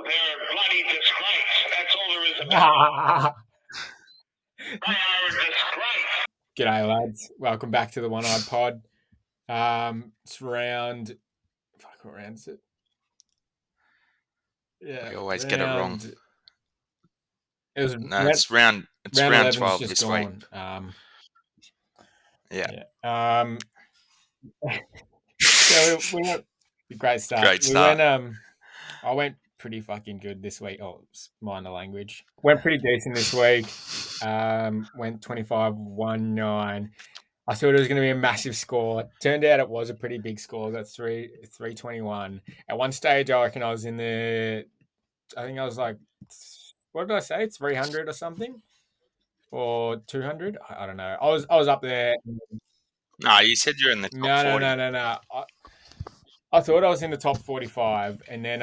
They're a bloody disgrace. That's all there is about it. They are a disgrace. G'day, lads. Welcome back to the One Eye Pod. It's round. Fuck, what round is it? Yeah, We always get it wrong. It was No, it's round 12 just this gone. week. Yeah. So we went great start. Great start. I went pretty fucking good this week. Oh, it's minor language. Went pretty decent this week. Went 25-1-9. I thought it was going to be a massive score. Turned out it was a pretty big score. That's 321. At one stage, I reckon I was in the. I think I was like, what did I say? 300 or something, or 200. I don't know. I was up there. No, you said you're in the top 40. No. I thought I was in the top 45, and then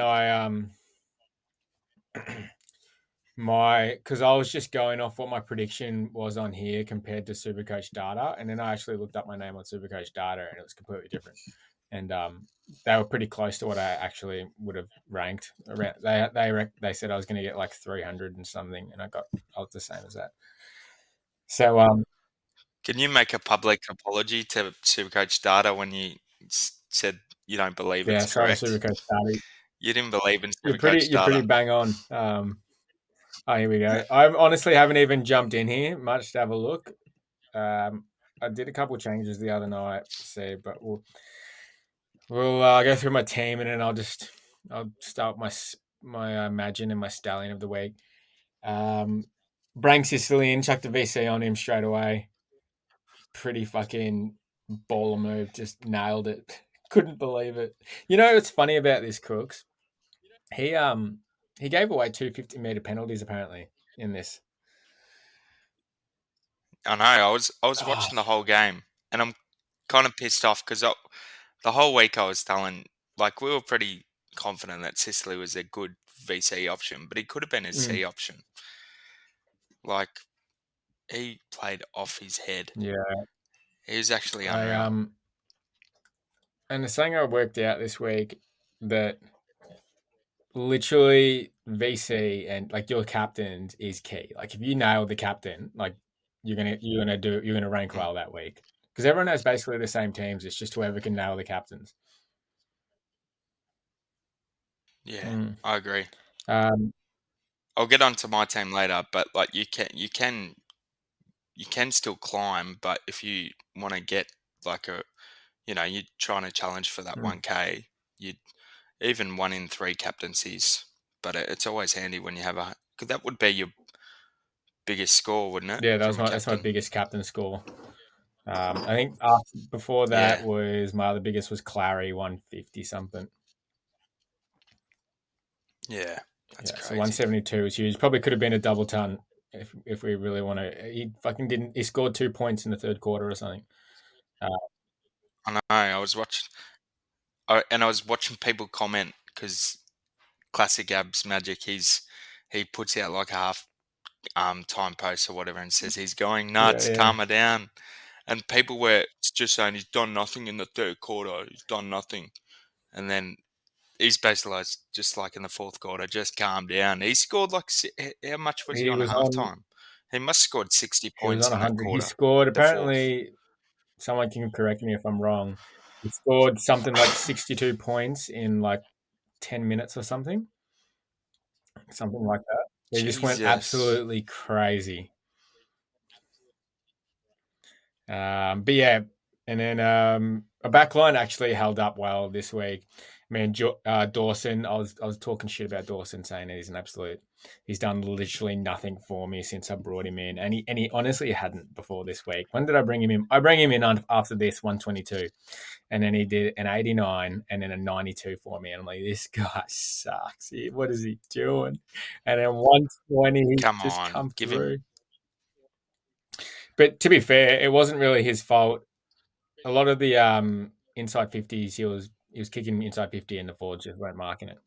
because I was just going off what my prediction was on here compared to Super Coach data, and then I actually looked up my name on Super Coach data, and it was completely different. And they were pretty close to what I actually would have ranked. Around they said I was going to get like 300 and something, and I was the same as that. So can you make a public apology to Super Coach data when you said you don't believe it's correct? Super Coach data. You didn't believe in Super Coach data. You're pretty bang on. Here we go. I honestly haven't even jumped in here much to have a look. I did a couple of changes the other night, but we'll go through my team, and then I'll start my Imagine and my Stallion of the week. Bring Sicily in, chucked the VC on him straight away. Pretty fucking baller move, just nailed it. Couldn't believe it. You know what's funny about this, Crooks? He gave away 2 50-meter penalties apparently in this. I know. I was watching the whole game, and I'm kind of pissed off because the whole week I was telling, like, we were pretty confident that Sicily was a good VC option, but he could have been a C option. Like, he played off his head. Yeah, he was actually unreal. And the thing I worked out this week that literally VC and like your captains is key. Like if you nail the captain, like you're gonna rank well that week because everyone has basically the same teams. It's just whoever can nail the captains. Yeah, I agree. I'll get onto my team later, but like you can still climb, but if you want to get like you're trying to challenge for that 1K, you'd even 1 in 3 captaincies, but it's always handy when you have because that would be your biggest score, wouldn't it? Yeah, that's my biggest captain score. I think before that was my other biggest was Clary, 150 something. Yeah, that's crazy. So 172 is huge. Probably could have been a double ton if we really want to. He fucking didn't. He scored 2 points in the third quarter or something. I know. I was watching people comment because Classic Abs Magic. He puts out like a half time post or whatever and says he's going nuts. Calm her down. And people were just saying he's done nothing in the third quarter. He's done nothing, and then he's basically just like in the fourth quarter, just calm down. He scored like how much was he on halftime? He must have scored 60 points in that quarter. He scored apparently. Someone can correct me if I'm wrong. He scored something like 62 points in like 10 minutes or something like that. He just went absolutely crazy. But yeah, and then a backline actually held up well this week. I mean, Dawson. I was talking shit about Dawson, saying that he's done literally nothing for me since I brought him in, and he honestly hadn't before this week. When did I bring him in? I bring him in after this 122, and then he did an 89 and then a 92 for me, and I'm like, this guy sucks. What is he doing? And then 120, he come through. But to be fair, it wasn't really his fault. A lot of the inside 50s, he was kicking inside 50 and the forwards just weren't marking it.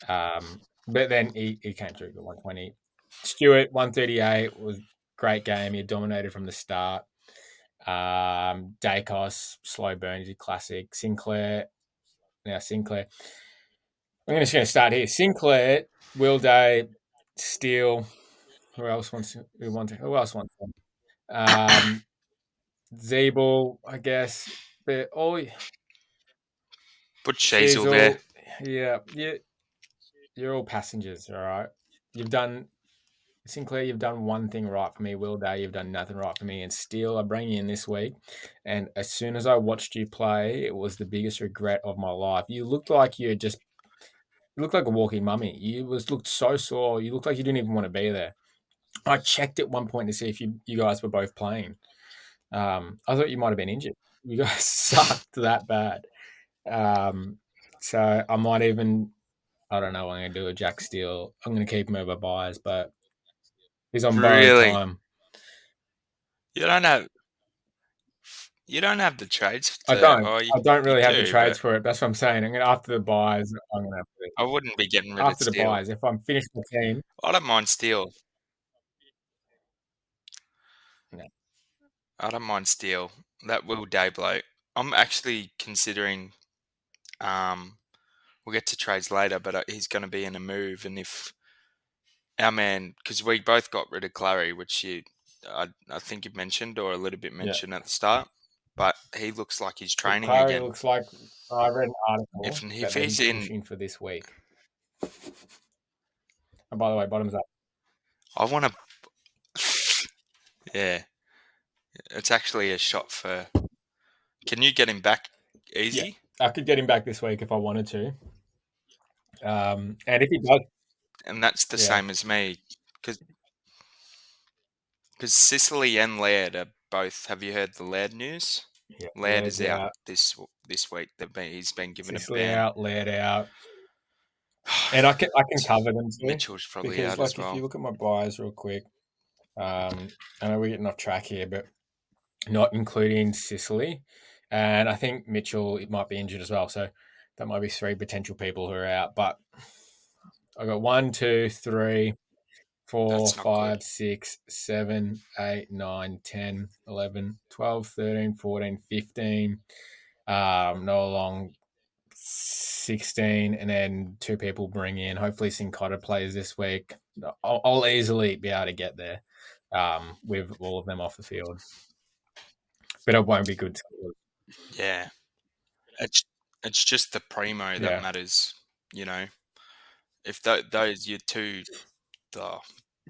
But then he came through the 120. Stewart, 138, was a great game. He dominated from the start. Dacos, slow burn, he's a classic. Sinclair. I'm just going to start here. Sinclair Will Day, Steele. Who else wants one? Zeeble, I guess. But Put Sheezle there. Yeah, you're all passengers, all right? Sinclair, you've done one thing right for me. Will Day, you've done nothing right for me. And Steele, I bring you in this week. And as soon as I watched you play, it was the biggest regret of my life. You looked like you looked like a walking mummy. Looked so sore. You looked like you didn't even want to be there. I checked at one point to see if you guys were both playing. I thought you might have been injured. You guys sucked that bad. So I might even, I don't know what I'm going to do with Jack Steele. I'm going to keep him over Byers, but he's on borrowed Really? time. You don't have the trades I to. don't. Oh, I don't really have the do, trades but for it. That's what I'm saying. After the buys, I'm going to have to. I wouldn't be getting rid of After the Steele. buys, if I'm finished the team, I don't mind Steele. no. I don't mind Steele. That Will Day bloke. I'm actually considering. We'll get to trades later, but he's going to be in a move, and if our man, because we both got rid of Clary, which I think you mentioned or a little bit mentioned at the start, but he looks like he's training Clary again. looks like, I read an article If that he's he's in, pushing for this week. And by the way, bottoms up. I want to. Yeah, it's actually a shot for. Can you get him back easy? Yeah, I could get him back this week if I wanted to. And if he does, And that's the same as me, because Sicily and Laird are both. Have you heard the Laird news? yeah, Laird is out this week. He's been given Sicily a ban. out, Laird out, and I can cover them too. Mitchell's probably because out like as well. if you look at my buys real quick, I know we're getting off track here, but not including Sicily, and I think Mitchell it might be injured as well. So that might be 3 potential people who are out. But I got 1, 2, 3, 4, That's not good. 5, 6, 7, 8, 9, 10, 11, 12, 13, 14, 15. No long 16, and then 2 people bring in. Hopefully, Sincotta plays this week. I'll easily be able to get there with all of them off the field, but it won't be good scores. Yeah, it's just the primo that matters. You know, if those you're two,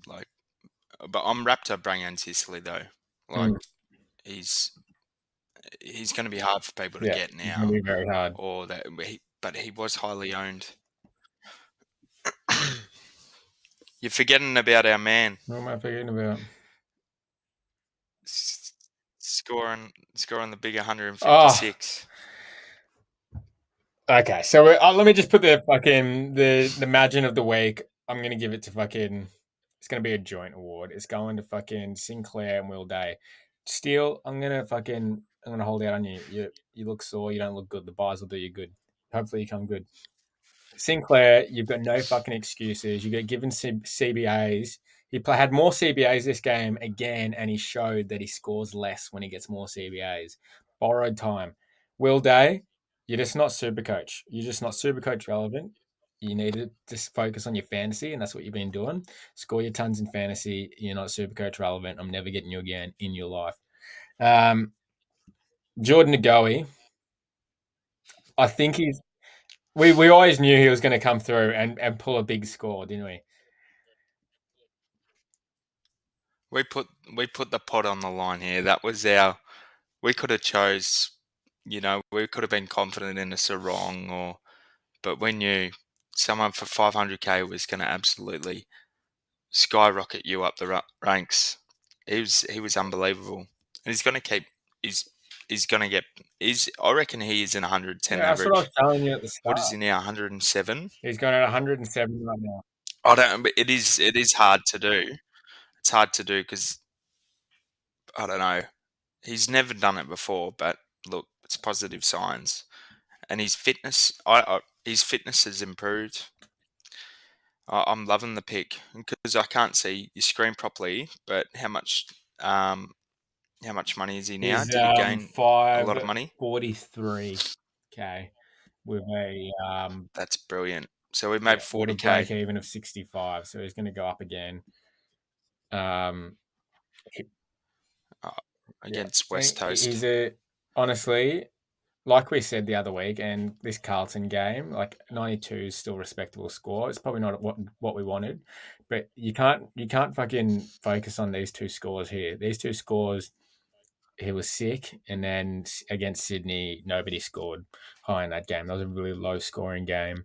like, but I'm Raptor bringing in Sicily though. Like he's going to be hard for people to get now. It's going to be very hard. Or that, but he was highly owned. You're forgetting about our man. What am I forgetting about? Scoring the big 156. Okay, so let me just put the fucking the Magin of the week. I'm gonna give it to fucking. It's gonna be a joint award. It's going to fucking Sinclair and Will Day. Steele, I'm gonna hold out on you. You look sore. You don't look good. The buys will do you good. Hopefully, you come good. Sinclair, you've got no fucking excuses. You get given CBAs. He had more CBAs this game again, and he showed that he scores less when he gets more CBAs. Borrowed time. Will Day, you're just not super coach. You're just not super coach relevant. You need to just focus on your fantasy, and that's what you've been doing. Score your tons in fantasy. You're not super coach relevant. I'm never getting you again in your life. Jordan De Goey, I think we always knew he was going to come through and pull a big score, didn't we? We put the pot on the line here. That was our. We could have chose. We could have been confident in a Sarong but we knew someone for 500k was going to absolutely skyrocket you up the ranks. He was unbelievable, and he's going to keep. He's going to get. I reckon he is in 110 average. That's what I was telling you at the start. What is he now? 107. He's going at 107 right now. I don't. It is hard to do. It's hard to do because I don't know. He's never done it before, but look, it's positive signs, and his fitness. His fitness has improved. I'm loving the pick because I can't see your screen properly. But how much money is he now? Did he gain a lot of money? 43k with a. That's brilliant. So we made with a 40K. break even of 65. So he's going to go up again. Against West Coast. Honestly, like we said the other week, and this Carlton game, like 92 is still a respectable score. It's probably not what we wanted, but you can't fucking focus on these two scores here. These two scores, he was sick, and then against Sydney, nobody scored high in that game. That was a really low scoring game.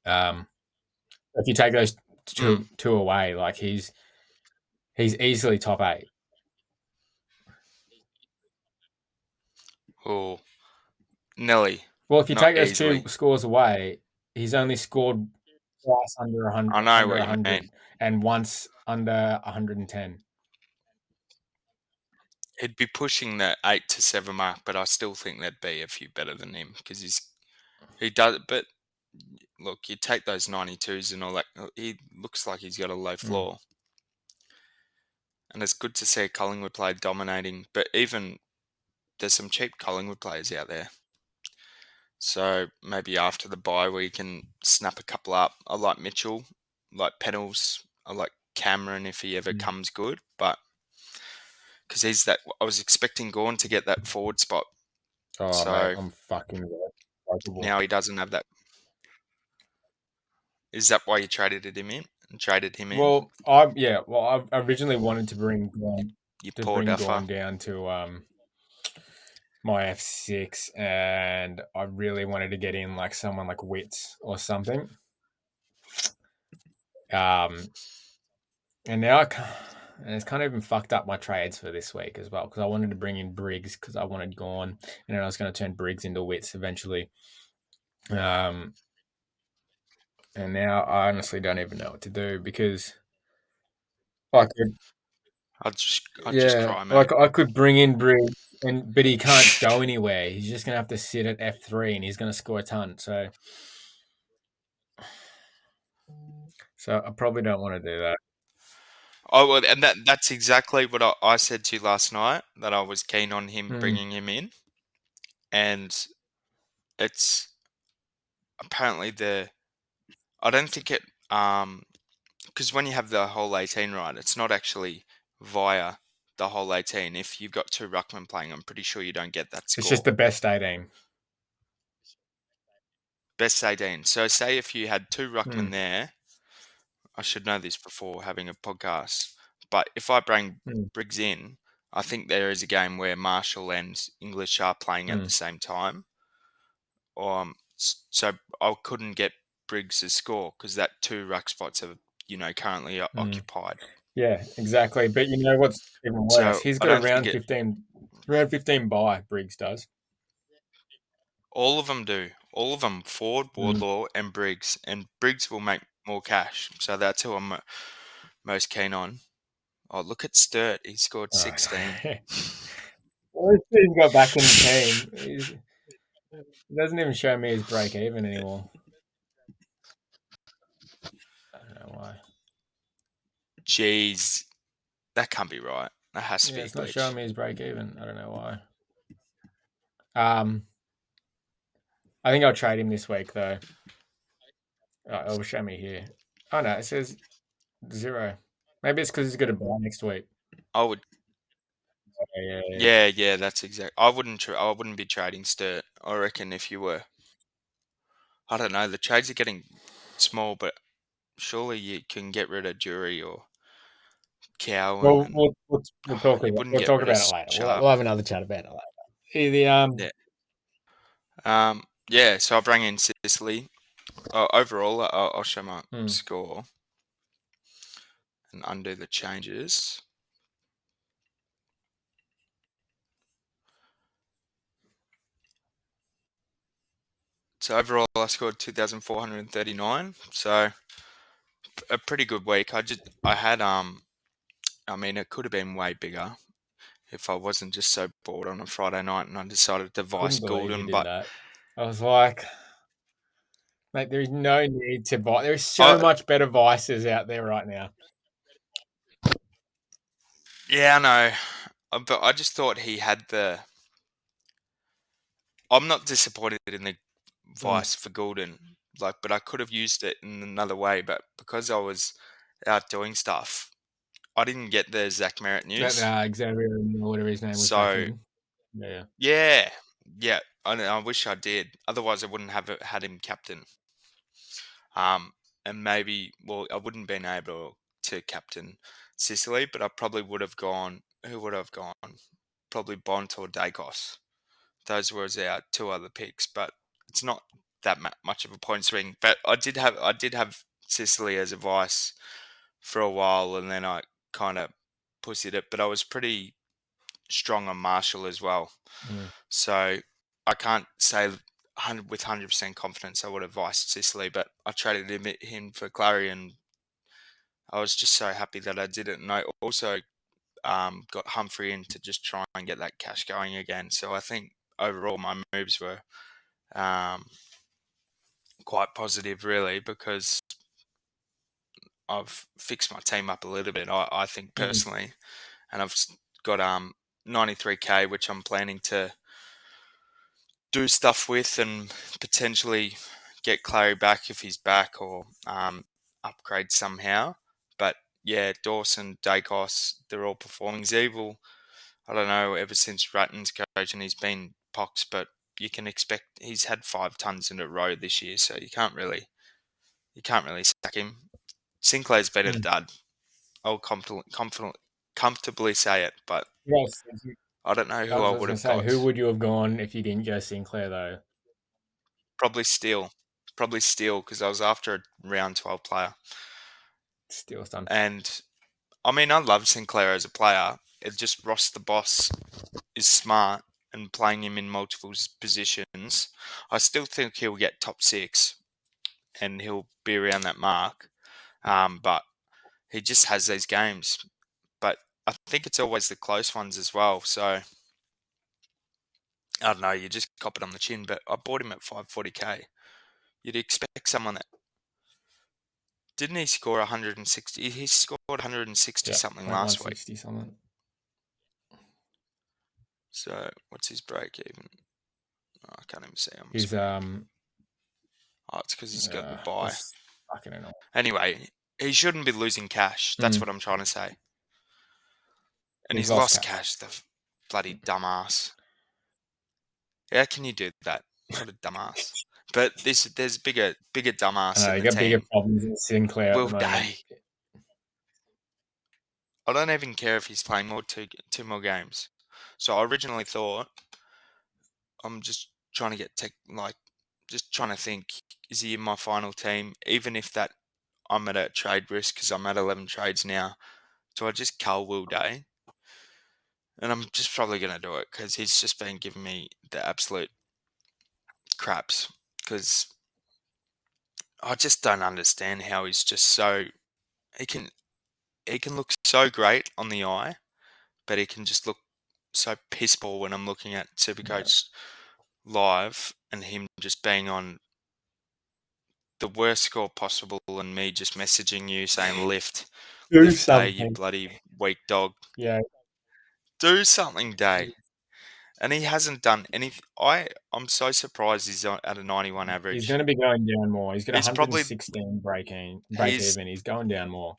If you take those two away, like he's easily top 8. Oh, Nelly. Well, if you take those easily. 2 scores away, he's only scored twice under 100. I know what you mean. And once under 110. He'd be pushing the 8 to 7 mark, but I still think there'd be a few better than him because he does. But look, you take those 92s and all that. He looks like he's got a low floor, and it's good to see Collingwood play dominating. But even there's some cheap Collingwood players out there. So maybe after the bye we can snap a couple up. I like Mitchell, I like Pennells, I like Cameron if he ever comes good, but because I was expecting Gawn to get that forward spot. Oh, so mate, I'm fucking now he doesn't have that. Is that why you traded him in? Well, I originally wanted to bring Gawn, Gawn down to my F6, and I really wanted to get in like someone like Witts or something. And now it's kind of even fucked up my trades for this week as well, because I wanted to bring in Briggs because I wanted Gawn, and then I was going to turn Briggs into Witts eventually. And now I honestly don't even know what to do because I could. I'd just cry, mate. Like I could bring in Briggs, but he can't go anywhere. He's just gonna have to sit at F3, and he's gonna score a ton. So I probably don't want to do that. Oh, well, and that's exactly what I said to you last night, that I was keen on him bringing him in. And it's apparently I don't think it, because when you have the whole 18 right, it's not actually via the whole 18. If you've got 2 ruckmen playing, I'm pretty sure you don't get that score. It's just the best 18. Best 18. So say if you had 2 ruckmen there, I should know this before having a podcast, but if I bring Briggs in, I think there is a game where Marshall and English are playing at the same time. So I couldn't get Briggs' score because that 2 ruck spots are, currently occupied. Yeah, exactly. But you know what's even worse? He's got a round 15 bye, Briggs does. All of them do. All of them, Ford, Wardlaw, and Briggs. And Briggs will make more cash. So that's who I'm most keen on. Oh, look at Sturt. He scored 16. Well, he's got back in the team. He doesn't even show me his break even anymore. I don't know why. Jeez. That can't be right. That has to be a glitch. It's not showing me his break even. I don't know why. I think I'll trade him this week though. It'll show me here. Oh no, it says 0. Maybe it's because he's got a bye next week. I would. Yeah. That's exact. I wouldn't be trading Sturt. I reckon if you were. I don't know. The trades are getting small, but surely you can get rid of Jury or Cow. Well, we'll talk about it later. We'll have another chat about it later. Yeah. So I'll bring in Sicily. Overall, I'll show my score and undo the changes. So overall, I scored 2,439. So a pretty good week. I had I mean, it could have been way bigger if I wasn't just so bored on a Friday night and I decided to vice Golden. But that. I was like, mate, there is no need to buy. There is so much better vices out there right now. Yeah, I know. But I just thought he had I'm not disappointed in the vice for Golden. but I could have used it in another way. But because I was out doing stuff, I didn't get the Zach Merritt news. That Xavier, whatever his name was back So in. yeah. I wish I did. Otherwise, I wouldn't have had him captain. And maybe, well, I wouldn't been able to captain Sicily, but I probably would have gone. Who would have gone? Probably Bont or Dacos. Those were our two other picks, but it's not that much of a point swing. But I did have Sicily as a vice for a while, and then I kind of pussied it. But I was pretty strong on Marshall as well, so I can't say with 100% confidence I would have viced Sicily. But I traded him for Clary, and I was just so happy that I did it. And I also got Humphrey in to just try and get that cash going again. So I think overall my moves were quite positive, really, because I've fixed my team up a little bit, I think personally, and I've got 93k, which I'm planning to do stuff with and potentially get Clary back if he's back, or upgrade somehow. But yeah, Dawson, Dacos, they're all performing. Zeeble, I don't know, ever since Ratton's coach and he's been pox, but you can expect he's had 5 tons in a row this year, so you can't really sack him. Sinclair's been a dud. I'll comfortably say it, but I don't know who I would have got. Who would you have gone if you didn't go Sinclair though? Probably Steele, because I was after a round 12 player. Steele's done. And I mean, I love Sinclair as a player. It's just Ross the Boss is smart, and playing him in multiple positions, I still think he'll get top 6 and he'll be around that mark. But he just has these games. But I think it's always the close ones as well. So I don't know, you just cop it on the chin. But I bought him at 540k. You'd expect someone that... Didn't he score 160? He scored 160 something last week. 160 something. So what's his break even? Oh, I can't even see him. He's Oh, it's because he's got the bye. Fucking annoying. Anyway, he shouldn't be losing cash. That's what I'm trying to say. And he's lost cash, the bloody dumbass. How can you do that? What a dumbass. But there's bigger dumbass in the got team. bigger problems in Sinclair Will at the moment. Day. I don't even care if he's playing two more games. So I originally thought, I'm just trying to get just trying to think, is he in my final team? Even if that I'm at a trade risk because I'm at 11 trades now, do I just cull Will Day? And I'm just probably going to do it because he's just been giving me the absolute craps, because I just don't understand how he's just so... He can look so great on the eye, but he can just look so piss poor when I'm looking at Supercoach live and him just being on the worst score possible and me just messaging you saying lift Day, you bloody weak dog. Yeah. Do something, Day. And he hasn't done anything. I'm so surprised he's at a 91 average. He's going to be going down more. He's got 116 break even. He's going down more.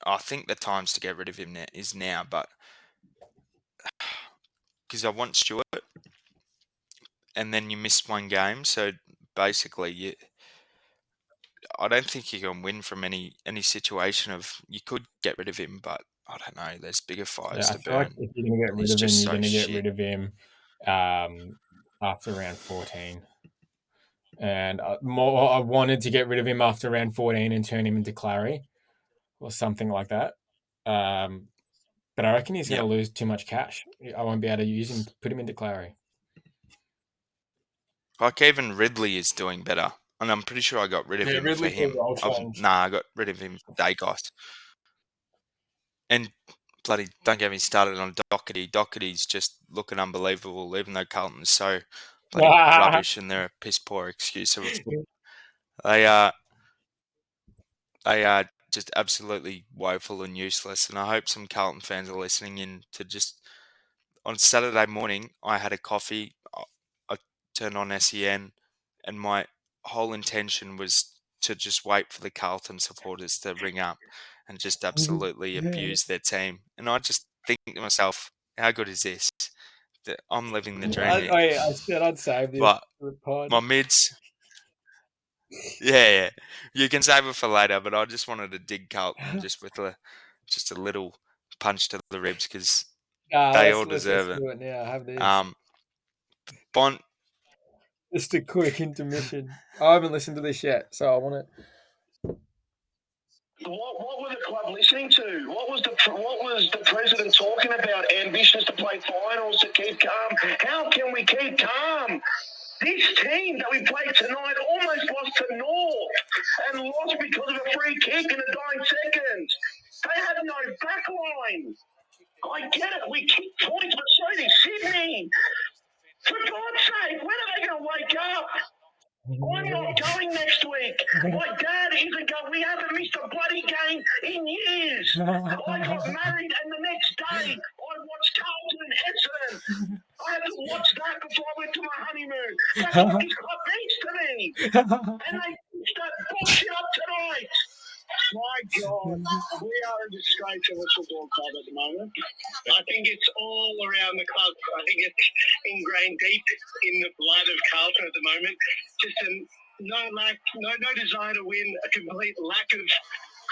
I think the times to get rid of him is now, but because I want Stewart, and then you miss one game, so basically I don't think you can win from any situation of... You could get rid of him, but I don't know. There's bigger fires to burn. Like if you're going to get rid of him, you're going to get rid of him after round 14. And I wanted to get rid of him after round 14 and turn him into Clary or something like that. But I reckon he's going to lose too much cash. I won't be able to use him, put him into Clary. Like even Ridley is doing better. And I'm pretty sure I got rid of him for him. I got rid of him for Dacos. And bloody, don't get me started on Doherty. Doherty's just looking unbelievable, even though Carlton's so bloody rubbish and they're a piss poor excuse. They are just absolutely woeful and useless. And I hope some Carlton fans are listening in to just... On Saturday morning, I had a coffee. turned on SEN, and my whole intention was to just wait for the Carlton supporters to ring up and just absolutely abuse their team. And I just think to myself, how good is this? That I'm living the dream here. I said I'd save this But for the pod. my mids, yeah, you can save it for later. But I just wanted to dig Carlton just with just a little punch to the ribs because they all deserve let's it. do it now. Have this. Bond, Just a quick intermission. I haven't listened to this yet, so I want it. What were the club listening to? What was the president talking about? Ambitions to play finals, to keep calm. How can we keep calm? This team that we played tonight almost lost to North and lost because of a free kick in the dying seconds. They had no back line. I get it. We kicked points, but so did Sydney. For God's sake, when are they going to wake up? I'm not going next week. My dad isn't going. We haven't missed a bloody game in years. I got married, and the next day I watched Carlton and Essendon. I had to watch that before I went to my honeymoon. That's what this club means to me. And they fixed that bullshit up tonight. My God, we are a disgrace of a football club at the moment. I think it's all around the club. I think it's ingrained deep in the blood of Carlton at the moment. Just no desire to win, a complete lack of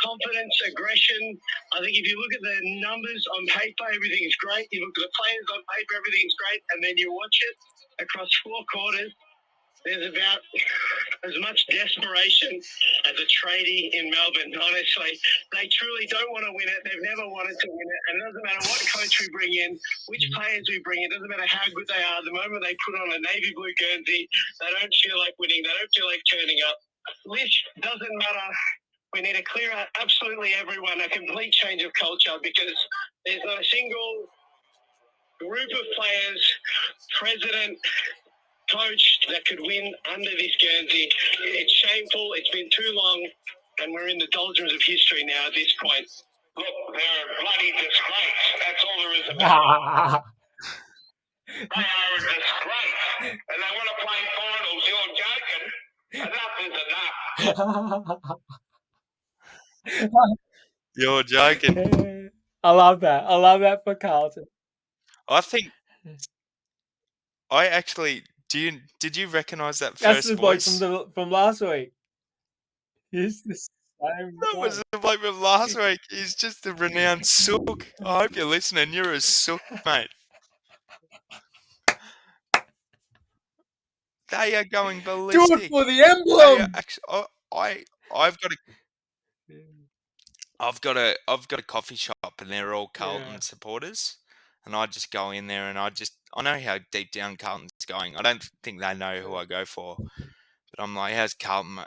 confidence, aggression. I think if you look at the numbers on paper, everything is great. You look at the players on paper, everything's great. And then you watch it across 4 quarters, there's about as much desperation as a tradie in Melbourne, honestly. They truly don't want to win it. They've never wanted to win it. And it doesn't matter what coach we bring in, which players we bring in, it doesn't matter how good they are. The moment they put on a navy blue Guernsey, they don't feel like winning. They don't feel like turning up. Lish doesn't matter. We need to clear out absolutely everyone, a complete change of culture, because there's not a single group of players, president, coach that could win under this Guernsey. It's shameful. It's been too long, and we're in the doldrums of history now at this point. Look, they're a bloody disgrace. That's all there is about it. They are a disgrace, and they want to play finals. You're joking. Enough is enough. you're joking. I love that. I love that for Carlton. I think I actually did you recognise that That's first the bloke voice? from last week. He's the same. That was the bloke from last week. He's just a renowned sook. I hope you're listening. You're a sook, mate. They are going ballistic. Do it for the emblem. I've got a coffee shop, and they're all Carlton supporters. And I just go in there, and I know how deep down Carlton's going. I don't think they know who I go for, but I'm like, how's Carlton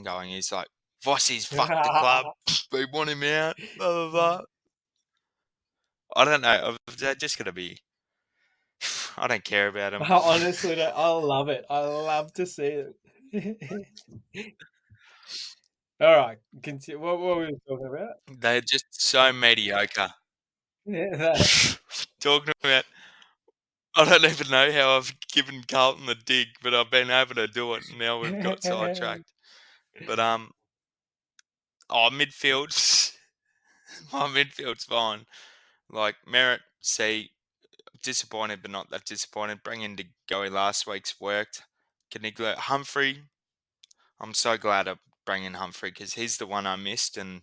going? He's like, Vossi's fucked the club. We want him out. Blah blah blah. I don't know. They're just gonna be. I don't care about them. Honestly, I love it. I love to see it. All right, continue. What were we talking about? They're just so mediocre. Talking about, I don't even know how I've given Carlton a dig, but I've been able to do it. And now we've got sidetracked. But midfield, my midfield's fine. Like Merritt, disappointed, but not that disappointed. Bringing De Goey last week's worked. Caniglo, Humphrey. I'm so glad I bring in Humphrey because he's the one I missed, and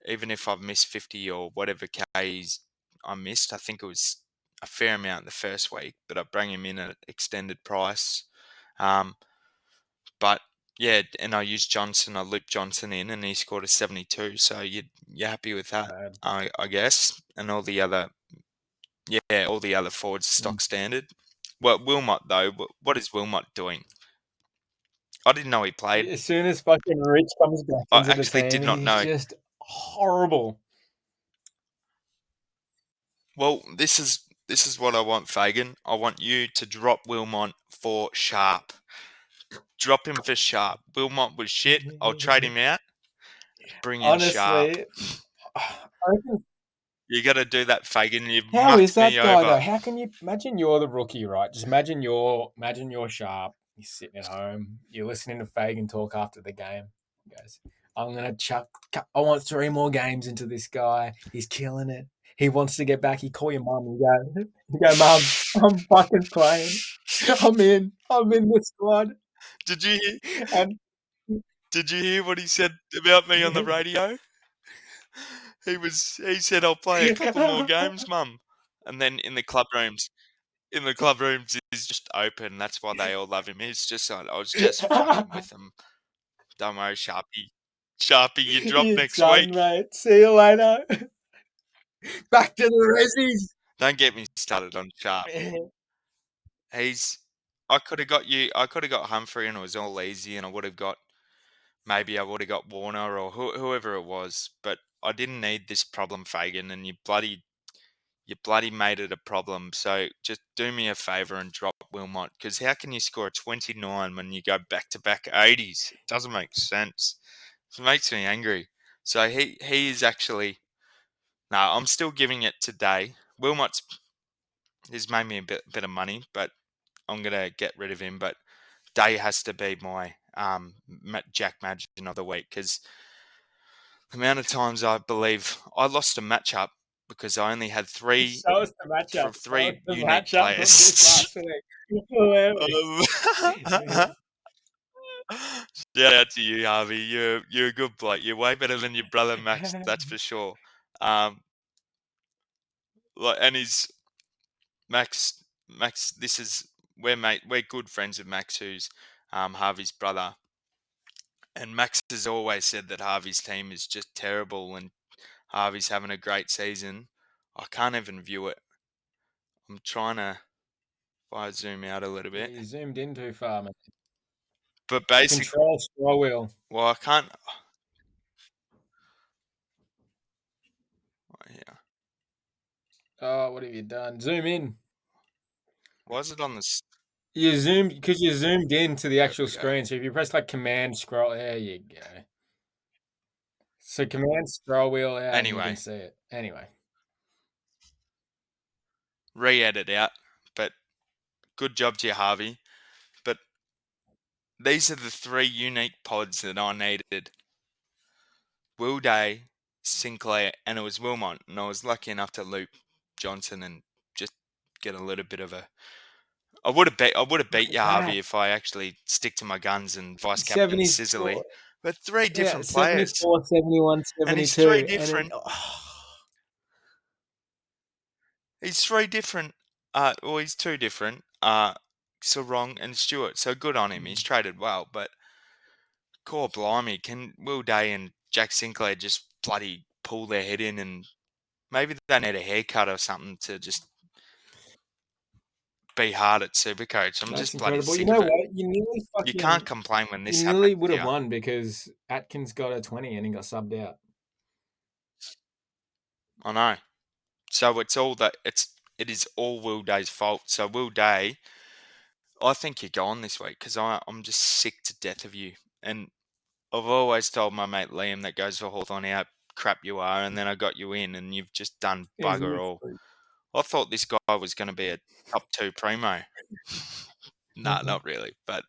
even if I've missed 50 or whatever Ks I missed, I think it was a fair amount the first week, but I bring him in at extended price. But yeah, and I used Johnson. I looped Johnson in, and he scored a 72. So you're happy with that, I guess. And all the other forwards stock standard. Well, Wilmot though, what is Wilmot doing? I didn't know he played. As soon as fucking Rich comes back into the team, did not know. He's just horrible. Well, this is what I want, Fagan. I want you to drop Wilmot for Sharp. Drop him for Sharp. Wilmot was shit. I'll trade him out. Bring in Sharp. Honestly, You got to do that, Fagan. You've How is mucked that me guy over. though? How can you imagine you're the rookie, right? Just imagine you're sharp. You're sitting at home. You're listening to Fagan talk after the game. He goes, "I'm gonna chuck. I want 3 more games into this guy. He's killing it. He wants to get back." You call your mum. You go, "Mum, I'm fucking playing. I'm in the squad." Did you hear? And Did you hear what he said about me on the radio? He said, "I'll play a couple more games, Mum." And then in the club rooms, he's just open. That's why they all love him. He's just like, I was just fucking with them. Don't worry, Sharpie. Sharpie, you drop You're next done, week. mate. See you later. Back to the Rezzies. Don't get me started on Sharp. I could have got Humphrey and it was all easy, and I would have got Warner or whoever it was, but I didn't need this problem, Fagan, and you bloody made it a problem. So just do me a favour and drop Wilmot, because how can you score a 29 when you go back-to-back 80s? It doesn't make sense. It makes me angry. So he is actually... No, I'm still giving it to Day. He's made me a bit of money, but I'm going to get rid of him. But Day has to be my Jack Madgen of the week, because the amount of times I believe I lost a matchup because I only had three Show us the matchup. three the unique matchup from this players. last week. Hilarious. Shout out to you, Harvey. You're a good bloke. You're way better than your brother Max, that's for sure. And he's Max. This is we're good friends with Max, who's Harvey's brother. And Max has always said that Harvey's team is just terrible and Harvey's having a great season. I can't even view it. I'm trying to, if I zoom out a little bit. You zoomed in too far, man. But basically, Control scroll wheel. well, I can't. Oh, yeah. Oh, what have you done? Zoom in. Why is it on this? You zoomed because you zoomed in to the actual we go. screen. So if you press like Command Scroll, there you go. So Command Scroll wheel out, and you Anyway, can see it. Anyway, re-edit out. But good job to you, Harvey. But these are the 3 unique pods that I needed. Will Day, Sinclair, and it was Wilmot. And I was lucky enough to loop Johnson and just get a little bit of a... I would have beat you, Harvey, if I actually stick to my guns and vice captain Sicily. But 3 different players. 74, 71, 72. And he's 3 different. He's 3 different. He's 2 different. Sarong and Stewart. So good on him. He's traded well. But core blimey, can Will Day and Jack Sinclair just bloody pull their head in, and maybe they need a haircut or something to just be hard at Supercoach. I'm just bloody incredible. sick You know of it. what? You nearly You can't complain when this You happens. nearly would have won because Atkins got a 20 and he got subbed out. I know. So it is all Will Day's fault. So Will Day, I think you're gone this week because I'm just sick to death of you. And I've always told my mate Liam that goes for Hawthorn how crap you are, and then I got you in, and you've just done bugger all. I thought this guy was going to be a top 2 primo. Nah, not really, but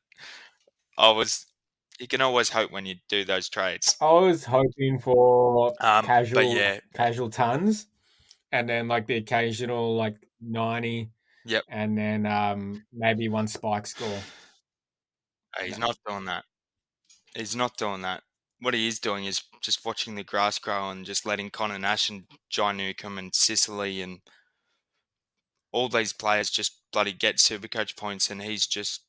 you can always hope when you do those trades. I was hoping for casual tons, and then like the occasional like 90. Yep. And then maybe one spike score. He's not doing that. He's not doing that. What he is doing is just watching the grass grow and just letting Connor Nash and John Newcomb and Sicily and all these players just bloody get Supercoach points, and he's just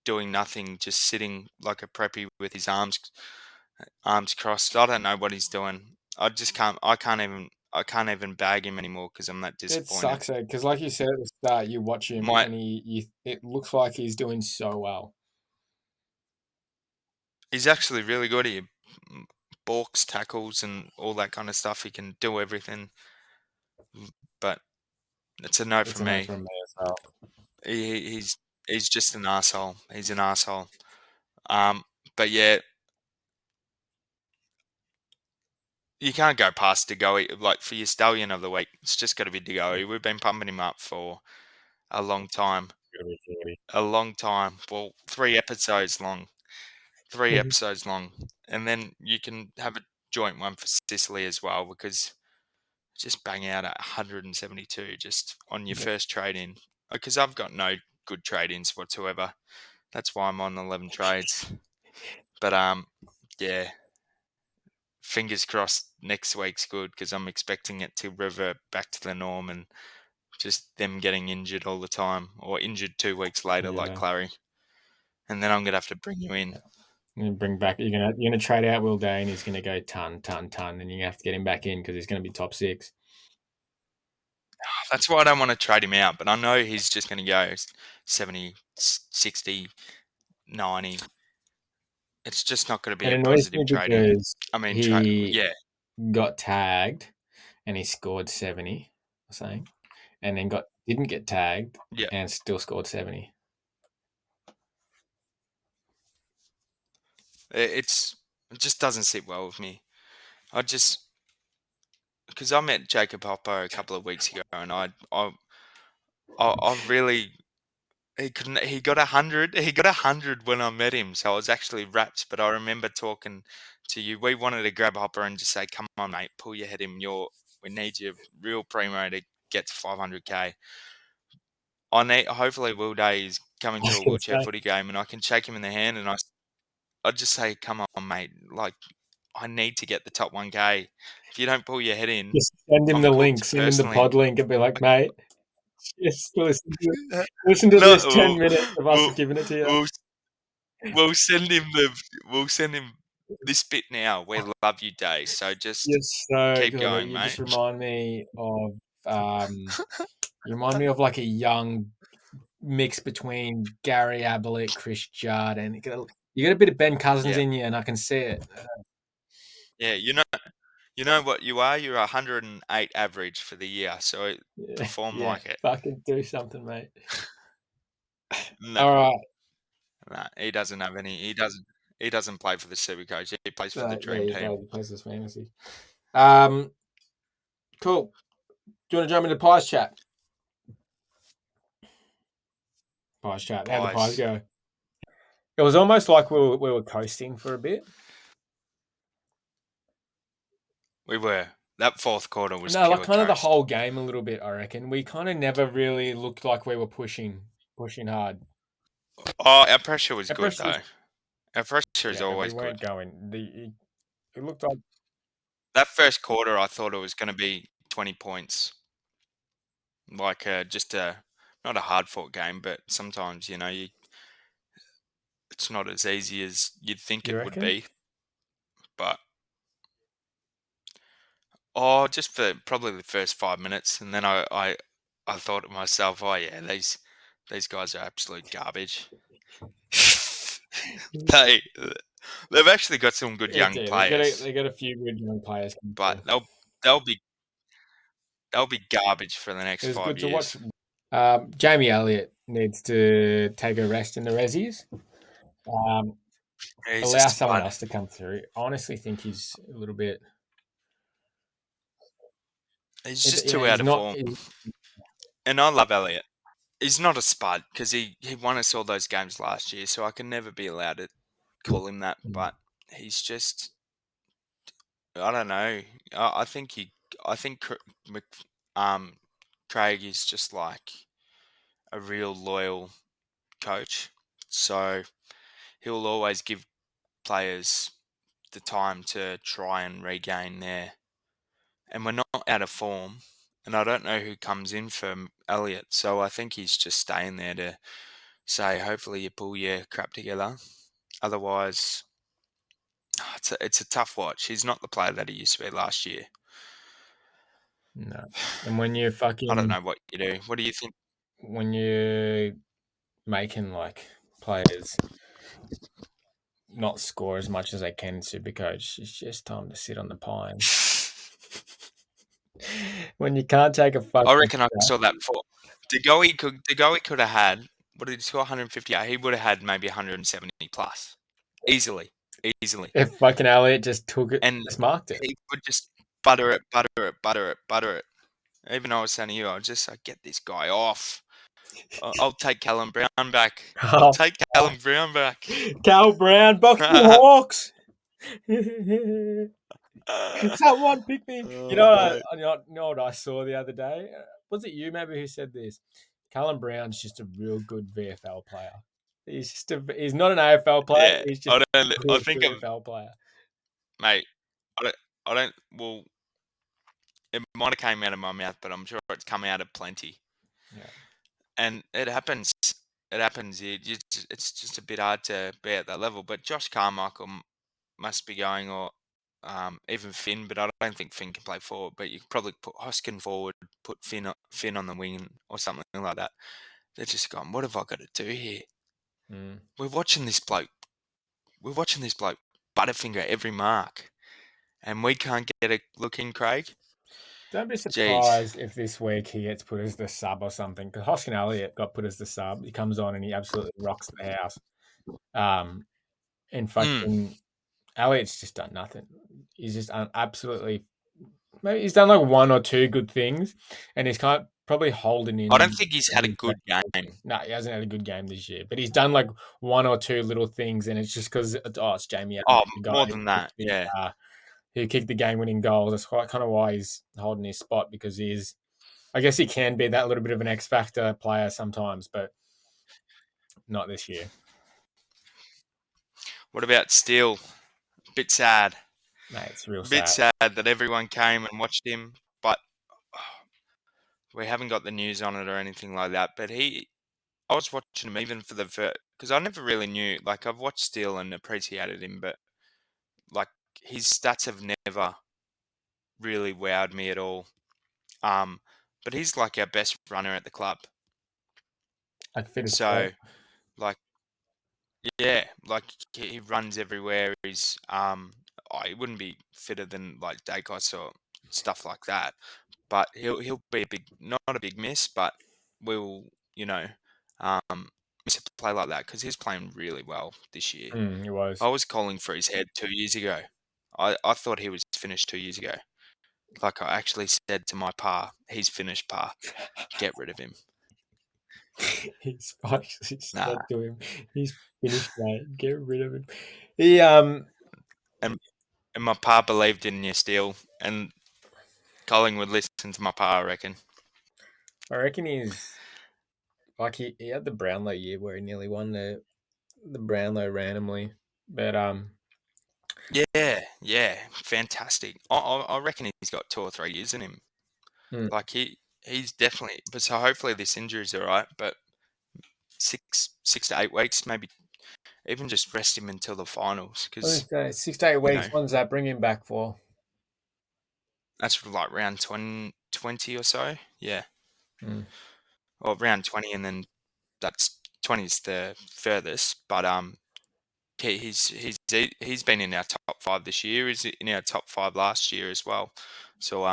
doing nothing, just sitting like a preppy with his arms crossed. I don't know what he's doing. I can't even bag him anymore because I'm that disappointed. It sucks because, like you said at the start, you watch him and it looks like he's doing so well. He's actually really good. He balks, tackles, and all that kind of stuff. He can do everything. But it's a no from me. No from me as well. He's just an arsehole. He's an arsehole. But yeah, you can't go past De Goey. Like, for your stallion of the week, it's just got to be De Goey. We've been pumping him up for a long time. A long time. Well, 3 episodes long. 3 episodes long. And then you can have a joint one for Sicily as well, because just bang out at 172 just on your first trade-in. Because I've got no good trade-ins whatsoever. That's why I'm on 11 trades. But, yeah. Fingers crossed next week's good, because I'm expecting it to revert back to the norm and just them getting injured all the time, or injured 2 weeks later, like Clary. And then I'm gonna have to bring you in. And bring back. You're gonna trade out Will Day, and he's gonna go ton, and you have to get him back in because he's gonna be top 6. That's why I don't want to trade him out, but I know he's just gonna go 70, 60, 90. It's just not going to be It a annoys me positive trade-in. because I mean, he got tagged and he scored 70, I'm saying, and then didn't get tagged and still scored 70. It just doesn't sit well with me. Because I met Jacob Hopper a couple of weeks ago, and I really, he got 100. He got 100 when I met him, so I was actually rapt. But I remember talking to you. We wanted to grab Hopper and just say, "Come on, mate, pull your head in. We need you real primo to get to 500k." Hopefully Will Day is coming to a wheelchair footy game, and I can shake him in the hand, and I'd just say, "Come on, mate, like, I need to get the top 1k. If you don't pull your head in, just send him I'm the cooked link, send him the personally." pod link, and be like, "Mate, just listen to this 10 minutes of us giving it to you." We'll send him this bit now. We love you, Day. So just keep going, you mate. just remind me of like a young mix between Gary Ablett, Chris Judd, and you got a bit of Ben Cousins in you, and I can see it. Yeah, you know what you are? You're 108 average for the year, so perform like it. Fucking do something, mate. No. All right. No, he doesn't have any. He doesn't play for the Super Coach. He plays for the Dream Team. He plays this fantasy. Cool. Do you want to jump into Pies chat? Pies chat. How'd the Pies go? It was almost like we were coasting for a bit. We were. That fourth quarter was no, pure like kind of the coast. whole game a little bit. I reckon we kind of never really looked like we were pushing hard. Oh, our pressure was good though. Our pressure is always we weren't good. Going. It looked like that first quarter. I thought it was going to be 20 points, like just not a hard fought game, but sometimes it's not as easy as you'd think it would be. But just for probably the first 5 minutes, and then I thought to myself, oh yeah, these guys are absolute garbage. They've actually got some good young players. They got a few good young players, but they'll be garbage for the next 5 years. It was good to watch. Jamie Elliott needs to take a rest in the Rezzies. Allow someone else to come through. I honestly think he's a little bit. He's just too out of form. And I love Elliott. He's not a spud because he won us all those games last year, so I can never be allowed to call him that. But he's just, I don't know. I think Craig is just like a real loyal coach, so he'll always give players the time to try and regain their. And we're not out of form, and I don't know who comes in for Elliott, so I think he's just staying there to say, hopefully you pull your crap together. Otherwise, it's a tough watch. He's not the player that he used to be last year. No. And when you're I don't know what you do. What do you think? When you're making like players not score as much as they can in Supercoach, it's just time to sit on the pines. When you can't take a fucking. I reckon I saw that before. De Goey could have had. What did he score? 158. He would have had maybe 170 plus, easily. easily. If fucking Elliot just took it And just marked it. he would just butter it. Even I was saying to you, I was just like, get this guy off. I'll take Callum Brown back. I'll take Callum Brown back. Cal Brown, Boxing Hawks. Someone pick me. You know what I saw the other day? Was it you maybe who said this? Callum Brown's just a real good VFL player. He's not an AFL player. Yeah, He's just I a think good VFL player. Mate, I don't. Well, it might have came out of my mouth, but I'm sure it's come out of plenty. Yeah. And it happens. It happens. It's just a bit hard to be at that level. But Josh Carmichael must be going, or even Finn. But I don't think Finn can play forward. But you could probably put Hoskin forward, put Finn on the wing or something like that. They're just going, what have I got to do here? We're watching this bloke. Butterfinger every mark, and we can't get a look in, Craig. Don't be surprised if this week he gets put as the sub or something. Because Hoskin Elliott got put as the sub. He comes on and he absolutely rocks the house. And fucking Elliott's just done nothing. He's just absolutely. Maybe he's done like one or two good things, and he's probably holding in. I don't think he's had a good game. No, he hasn't had a good game this year. But he's done like one or two little things, and it's just because it's Jamie. More than that, yeah. Who kicked the game-winning goals. That's kind of why he's holding his spot, because he's. I guess he can be that little bit of an X-factor player sometimes, but not this year. What about Steele? Bit sad. Mate, it's real sad. Bit sad that everyone came and watched him, but we haven't got the news on it or anything like that. But I was watching him even for because I never really knew. Like, I've watched Steele and appreciated him, but like his stats have never really wowed me at all. But he's like our best runner at the club. So, like, yeah, like he runs everywhere. He's he wouldn't be fitter than like Dacos or stuff like that, but he'll be not a big miss, but we'll miss a play like that because he's playing really well this year. He was. I was calling for his head 2 years ago. I thought he was finished 2 years ago. Like, I actually said to my pa, he's finished, pa. Get rid of him. He's actually said to him, he's finished, mate. Get rid of him. He and my pa believed in you, Steele, and Collingwood listened to my pa, I reckon. I reckon he's like he had the Brownlow year where he nearly won the Brownlow randomly, but yeah, fantastic. I reckon he's got 2 or 3 years in him. Like he's definitely. But so hopefully this injury's all right. But 6 to 8 weeks, maybe even just rest him until the finals. Because 6 to 8 weeks. When's that bring him back for? That's like round 20 or so. Yeah. Or round 20, and then that's 20 is the furthest. But he's been in our top 5 this year. He's in our top 5 last year as well. So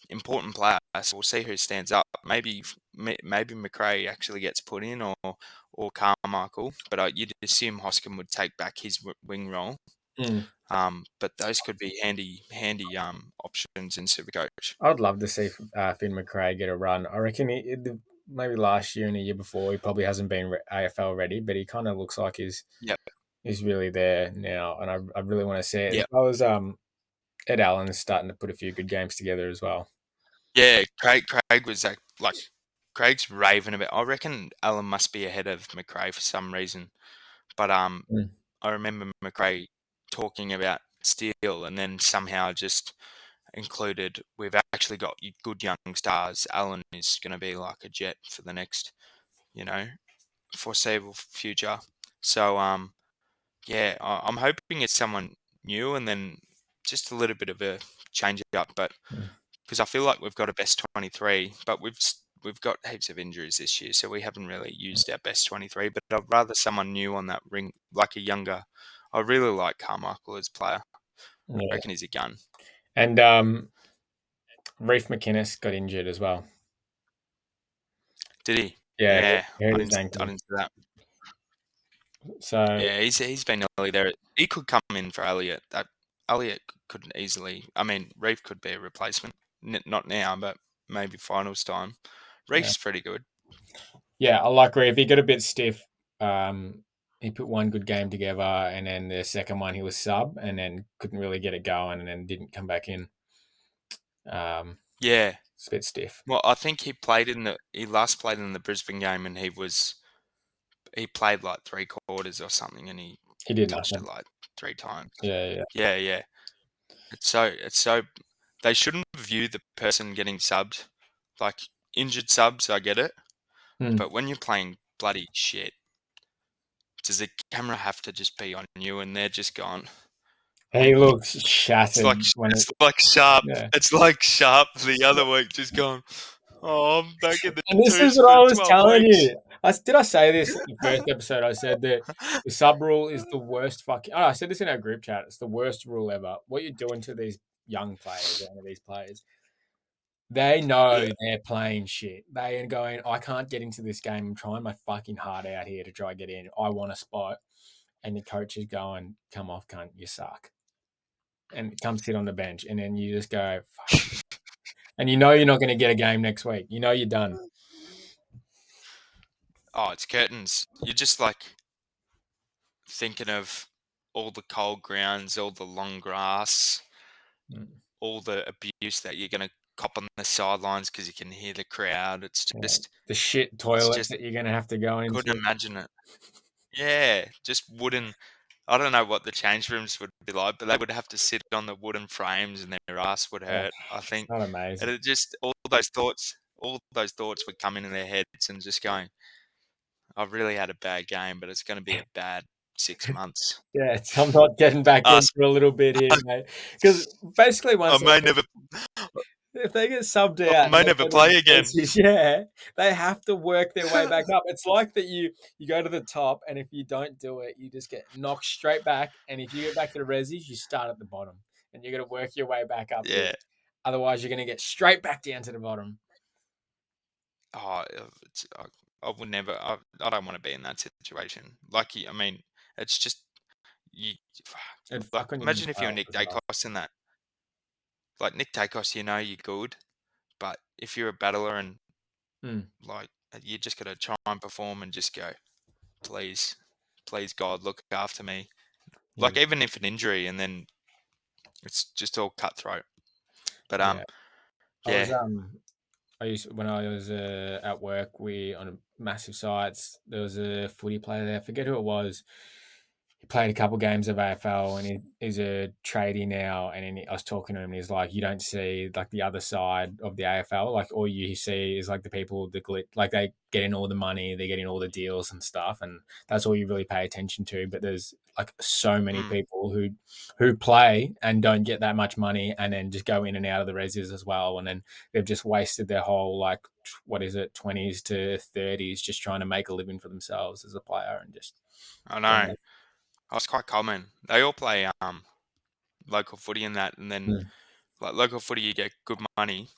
important player. So we'll see who stands up. Maybe McRae actually gets put in, or Carmichael. But you'd assume Hoskin would take back his wing role. But those could be handy options in Supercoach. I'd love to see Finn McRae get a run. I reckon maybe last year and the year before he probably hasn't been AFL ready, but he kind of looks like he's really there now, and I really want to see it. As well as Ed Allen's starting to put a few good games together as well. Yeah, Craig was like Craig's raving about. I reckon Allen must be ahead of McRae for some reason, but I remember McRae talking about Steele, and then somehow just included, we've actually got good young stars. Allen is going to be like a jet for the next, foreseeable future. So yeah, I'm hoping it's someone new, and then just a little bit of a change up, but because I feel like we've got a best 23, but we've got heaps of injuries this year, so we haven't really used our best 23. But I'd rather someone new on that ring, like a younger. I really like Carmichael as a player. I reckon he's a gun. And Reef McInnes got injured as well. Did he? Yeah. I didn't see that. So Yeah, he's been nearly there. He could come in for Elliot. That Elliot could easily. I mean, Reef could be a replacement. Not now, but maybe finals time. Reef's pretty good. Yeah, I like Reeve. He got a bit stiff. He put one good game together, and then the second one he was sub, and then couldn't really get it going, and then didn't come back in. Yeah, it's a bit stiff. well, I think he last played in the Brisbane game, and he played like 3 quarters or something, and he did touched nothing. it like 3 times. Yeah. Yeah. It's so they shouldn't view the person getting subbed like injured subs. I get it, but when you're playing bloody shit, does the camera have to just be on you and they're just gone? He looks shattered. It's like Sharp. Yeah. It's like Sharp the other week, just going, "Oh, I'm back in the And this is twos what I for was 12 telling weeks." you. Did I say this in the first episode? I said that the sub rule is the worst fucking. Oh, I said this in our group chat. It's the worst rule ever. What you're doing to these young players, these players, they know they're playing shit. They are going, I can't get into this game. I'm trying my fucking heart out here to try and get in. I want a spot. And the coach is going, come off, cunt, you suck. And come sit on the bench. And then you just go, fuck. And you know you're not going to get a game next week. You know you're done. Oh, it's curtains. You're just like thinking of all the cold grounds, all the long grass, all the abuse that you're going to cop on the sidelines because you can hear the crowd. It's just the shit toilets that you're going to have to go into. Couldn't imagine it. Yeah, just wooden. I don't know what the change rooms would be like, but they would have to sit on the wooden frames and their ass would hurt. I think. Not amazing. And it just all those thoughts would come into their heads and just going, I've really had a bad game, but it's going to be a bad 6 months. Yeah, I'm not getting back in for a little bit here, mate. Because basically, if they get subbed out, I may never play again. Yeah, they have to work their way back up. It's like that you go to the top, and if you don't do it, you just get knocked straight back. And if you get back to the resis, you start at the bottom, and you're going to work your way back up. Yeah. Otherwise, you're going to get straight back down to the bottom. Oh, I would never. I don't want to be in that situation. Like, I mean, it's just you. Like, imagine if you're Nick Dacos in that. Like Nick Dacos, you know you're good, but if you're a battler and like you just got to try and perform and just go, please God, look after me. Like even if an injury, and then it's just all cutthroat. But when I was at work, we on a massive sites. There was a footy player there. I forget who it was. He played a couple games of AFL, and he's a tradie now. And I was talking to him, and he's like, "You don't see like the other side of the AFL. Like all you see is like the people like they get in all the money, they get in all the deals and stuff, and that's all you really pay attention to. But there's like so many people who play and don't get that much money, and then just go in and out of the reses as well, and then they've just wasted their whole 20s to 30s just trying to make a living for themselves as a player, and just I know. It's quite common. They all play local footy in that, and then like local footy, you get good money,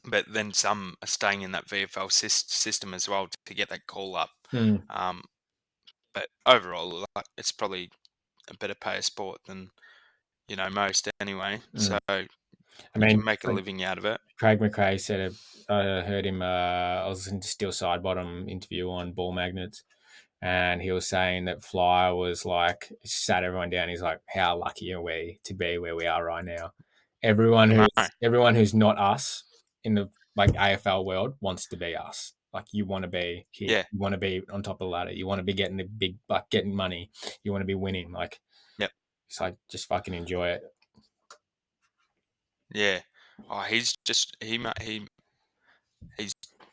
but then some are staying in that VFL system as well to get that call up. But overall, it's probably a better payer sport than most anyway. So you can make a living out of it. Craig McRae said I heard him. I was listening to Steel Sidebottom interview on Ball Magnets. And he was saying that Flyer was like sat everyone down. He's like, "How lucky are we to be where we are right now? Everyone who's not us in the AFL world wants to be us. Like you want to be here. Yeah. You want to be on top of the ladder. You want to be getting the big getting money. You want to be winning. Like, it's like just fucking enjoy it." Yeah. Oh, he's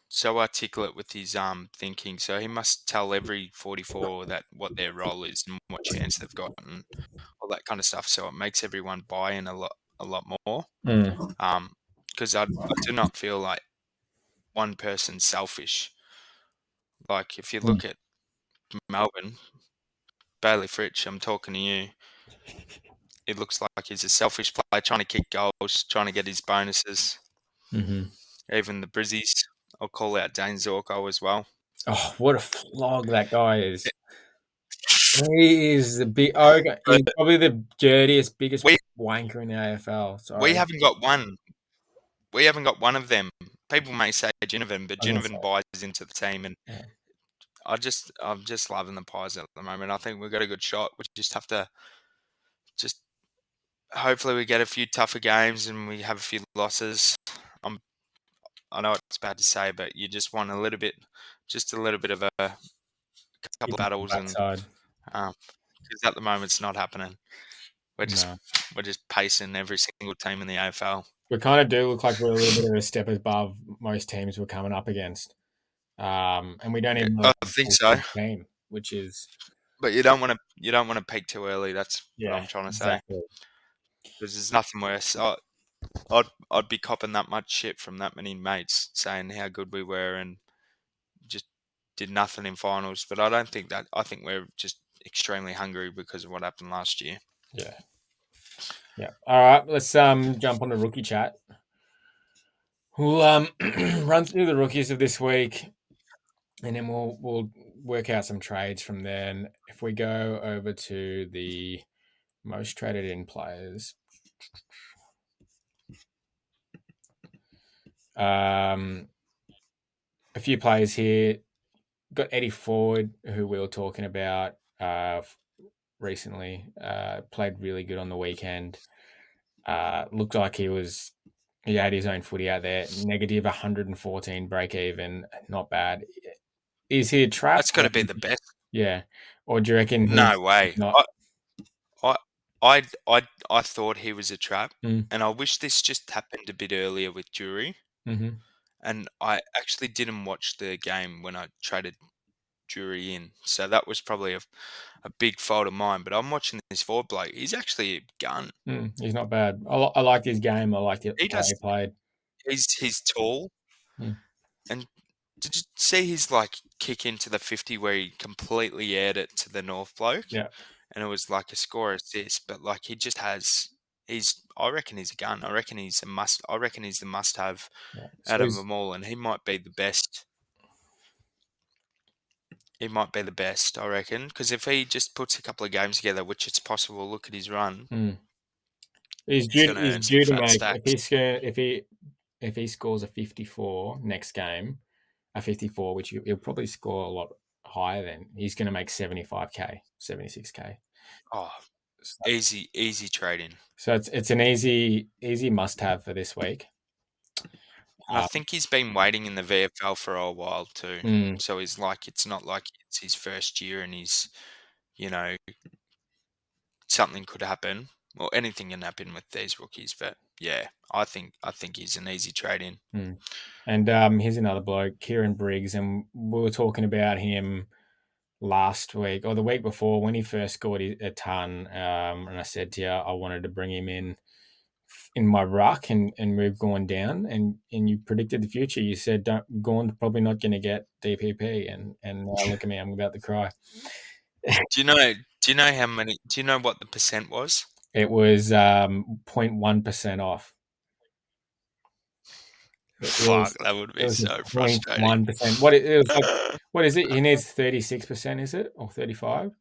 so articulate with his thinking. So he must tell every 44 that what their role is and what chance they've got and all that kind of stuff. So it makes everyone buy in a lot more. Because I do not feel like one person's selfish. Like if you look at Melbourne, Bailey Fritsch, I'm talking to you. It looks like he's a selfish player trying to kick goals, trying to get his bonuses. Even the Brizzies, I'll call out Dane Zorko as well. Oh, what a flog that guy is. He is the big. Oh, he's probably the dirtiest, biggest wanker in the AFL. Sorry, we haven't got one. We haven't got one of them. People may say Ginnivan, but Ginnivan buys into the team, and I'm just loving the Pies at the moment. I think we've got a good shot. We just have to hopefully we get a few tougher games and we have a few losses. I know it's bad to say, but you just want a little bit of a couple of battles, and because at the moment it's not happening. We're just pacing every single team in the AFL. We kind of do look like we're a little bit of a step above most teams we're coming up against, and we don't even. I think so. Team, which is. But you don't want to peak too early. That's what I'm trying to say. Because there's nothing worse. I'd be copping that much shit from that many mates saying how good we were and just did nothing in finals. But I don't think that. I think we're just extremely hungry because of what happened last year. Yeah. All right, let's jump on the rookie chat. We'll run through the rookies of this week, and then we'll work out some trades from there. And if we go over to the most traded in players, a few players here. Got Eddie Ford, who we were talking about recently. Played really good on the weekend. Looked like he had his own footy out there. Negative 114 break even. Not bad. Is he a trap? That's got to be the best. Yeah. Or do you reckon? No way. I thought he was a trap, and I wish this just happened a bit earlier with Jury. Mm-hmm. And I actually didn't watch the game when I traded Jury in, so that was probably a big fault of mine. But I'm watching this Ford bloke. He's actually a gun. He's not bad. I like his game. I like it. He played. He's tall. And did you see his kick into the 50 where he completely aired it to the North bloke? Yeah. And it was like a score assist, but he just has. I reckon he's a gun. I reckon he's the must-have out of them all, and he might be the best. He might be the best, I reckon, because if he just puts a couple of games together, which it's possible, look at his run. He's due to make if he scores a 54 next game, a 54, which he'll probably score a lot higher than. He's going to make 75k, 76k. Oh, easy trading. So it's an easy must-have for this week. And I think he's been waiting in the VFL for a while too. So he's it's not like it's his first year and he's, something could happen or anything can happen with these rookies. But yeah, I think he's an easy trade in. And here's another bloke, Kieran Briggs, and we were talking about him last week or the week before when he first scored a ton. And I said to you, I wanted to bring him in my ruck and we've gone down and you predicted the future. You said Gorn's probably not going to get DPP and look at me, I'm about to cry. Do you know how many? Do you know what the percent was? It was 0.1% off. Fuck, that would be so frustrating. 1%. What is it? He needs 36%, is it, or 35?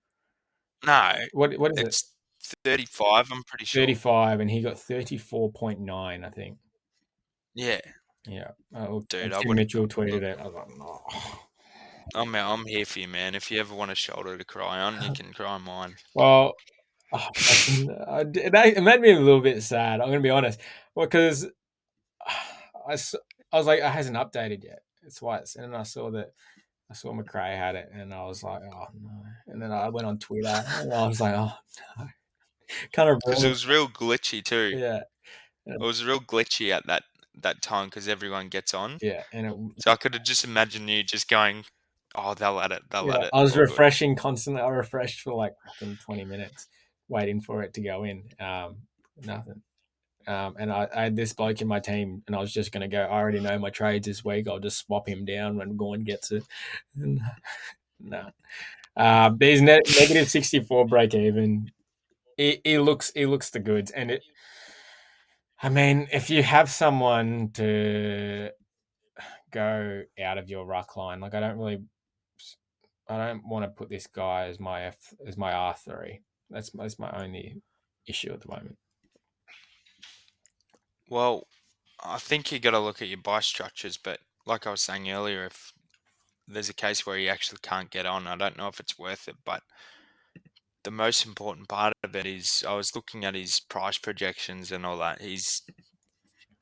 No. What is it? It's 35. I'm pretty sure. 35, and he got 34.9, I think. Yeah. Yeah. Dude, Mitchell tweeted it. I was like, no. I'm here for you, man. If you ever want a shoulder to cry on, you can cry on mine. Well, it made me a little bit sad. I'm going to be honest. Well, because I was like, it hasn't updated yet. It's twice, and I saw McRae had it, and I was like, oh no. And then I went on Twitter, and I was like, oh no. Kind of because it was real glitchy too. Yeah. It was real glitchy at that time because everyone gets on. Yeah, so I could have just imagined you just going, oh, they'll add it. They'll add it. I was refreshing constantly. I refreshed for like fucking 20 minutes, waiting for it to go in. Nothing. And I had this bloke in my team, and I was just going to go, I already know my trades this week. I'll just swap him down when Gorn gets it. No. There's negative 64 break even. He looks the goods. And if you have someone to go out of your ruck line, I don't really I don't want to put this guy as my R3. That's my only issue at the moment. Well, I think you got to look at your buy structures, but like I was saying earlier, if there's a case where he actually can't get on, I don't know if it's worth it. But the most important part of it is I was looking at his price projections and all that. He's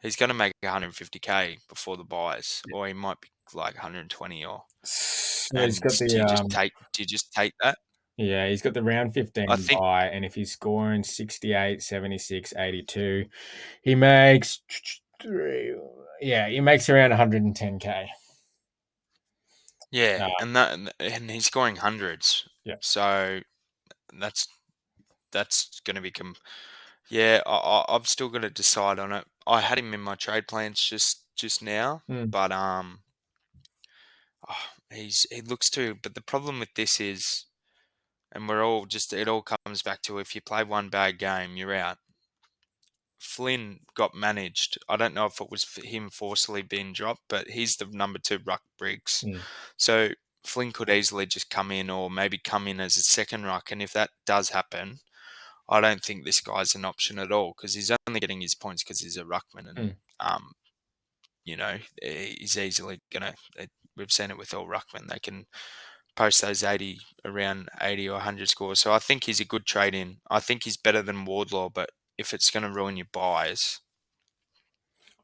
going to make 150K before the buys, or he might be like 120 or. So he's And got do you the just take that? yeah, he's got the round 15 I think buy, and if he's scoring 68, 76, 82, he makes he makes around 110K. yeah, and he's scoring hundreds. Yeah. So that's going to become. Yeah, I've still got to decide on it. I had him in my trade plans just now, but he looks too. But the problem with this is, and we're all it all comes back to if you play one bad game, you're out. Flynn got managed. I don't know if it was him forcibly being dropped, but he's the number 2 ruck Briggs. So Flynn could easily just come in, or maybe come in as a second ruck. And if that does happen, I don't think this guy's an option at all, because he's only getting his points because he's a ruckman, and he's easily gonna. We've seen it with all ruckmen; they can post those around 80 or 100 scores. So I think he's a good trade in. I think he's better than Wardlaw, but if it's going to ruin your buys,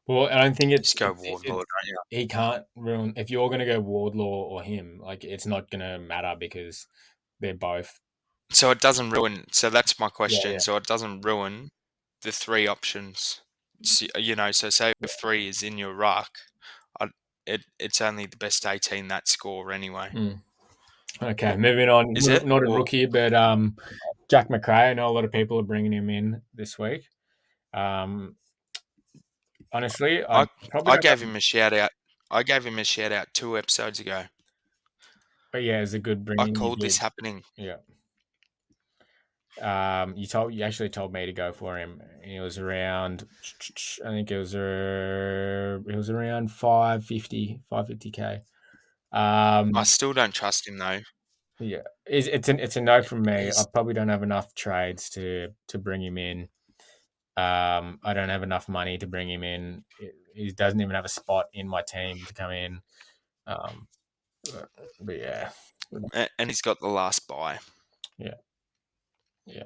well, I don't think just go Wardlaw, don't you? he can't ruin if you're going to go Wardlaw or him. Like, it's not going to matter because they're both. So it doesn't ruin. So that's my question. Yeah. So it doesn't ruin the 3 options. So, so say if 3 is in your ruck, it's only the best 18 that score anyway. Okay, moving on. Is it? Not a rookie, but Jack McRae. I know a lot of people are bringing him in this week. Honestly, I gave him a shout out. I gave him a shout out 2 episodes ago. But yeah, it's a good bring. I called this happening. Yeah. You actually told me to go for him. He was around. I think it was around 550K. I still don't trust him though. Yeah, it's a no from me. I probably don't have enough trades to bring him in. I don't have enough money to bring him in. He doesn't even have a spot in my team to come in. But yeah, and he's got the last buy. Yeah.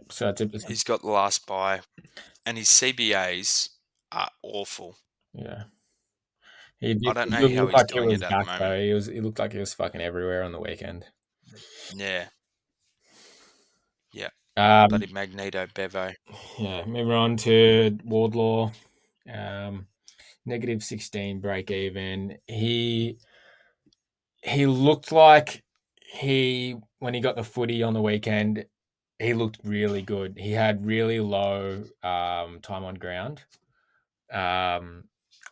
So he's got the last buy, and his CBAs are awful. Yeah. I don't know how he's doing it at the moment. Though. He looked like he was fucking everywhere on the weekend. Yeah. Yeah. Bloody Magneto Bevo. Yeah. Moving on to Wardlaw. Negative 16 break even. He looked like when he got the footy on the weekend, he looked really good. He had really low time on ground. I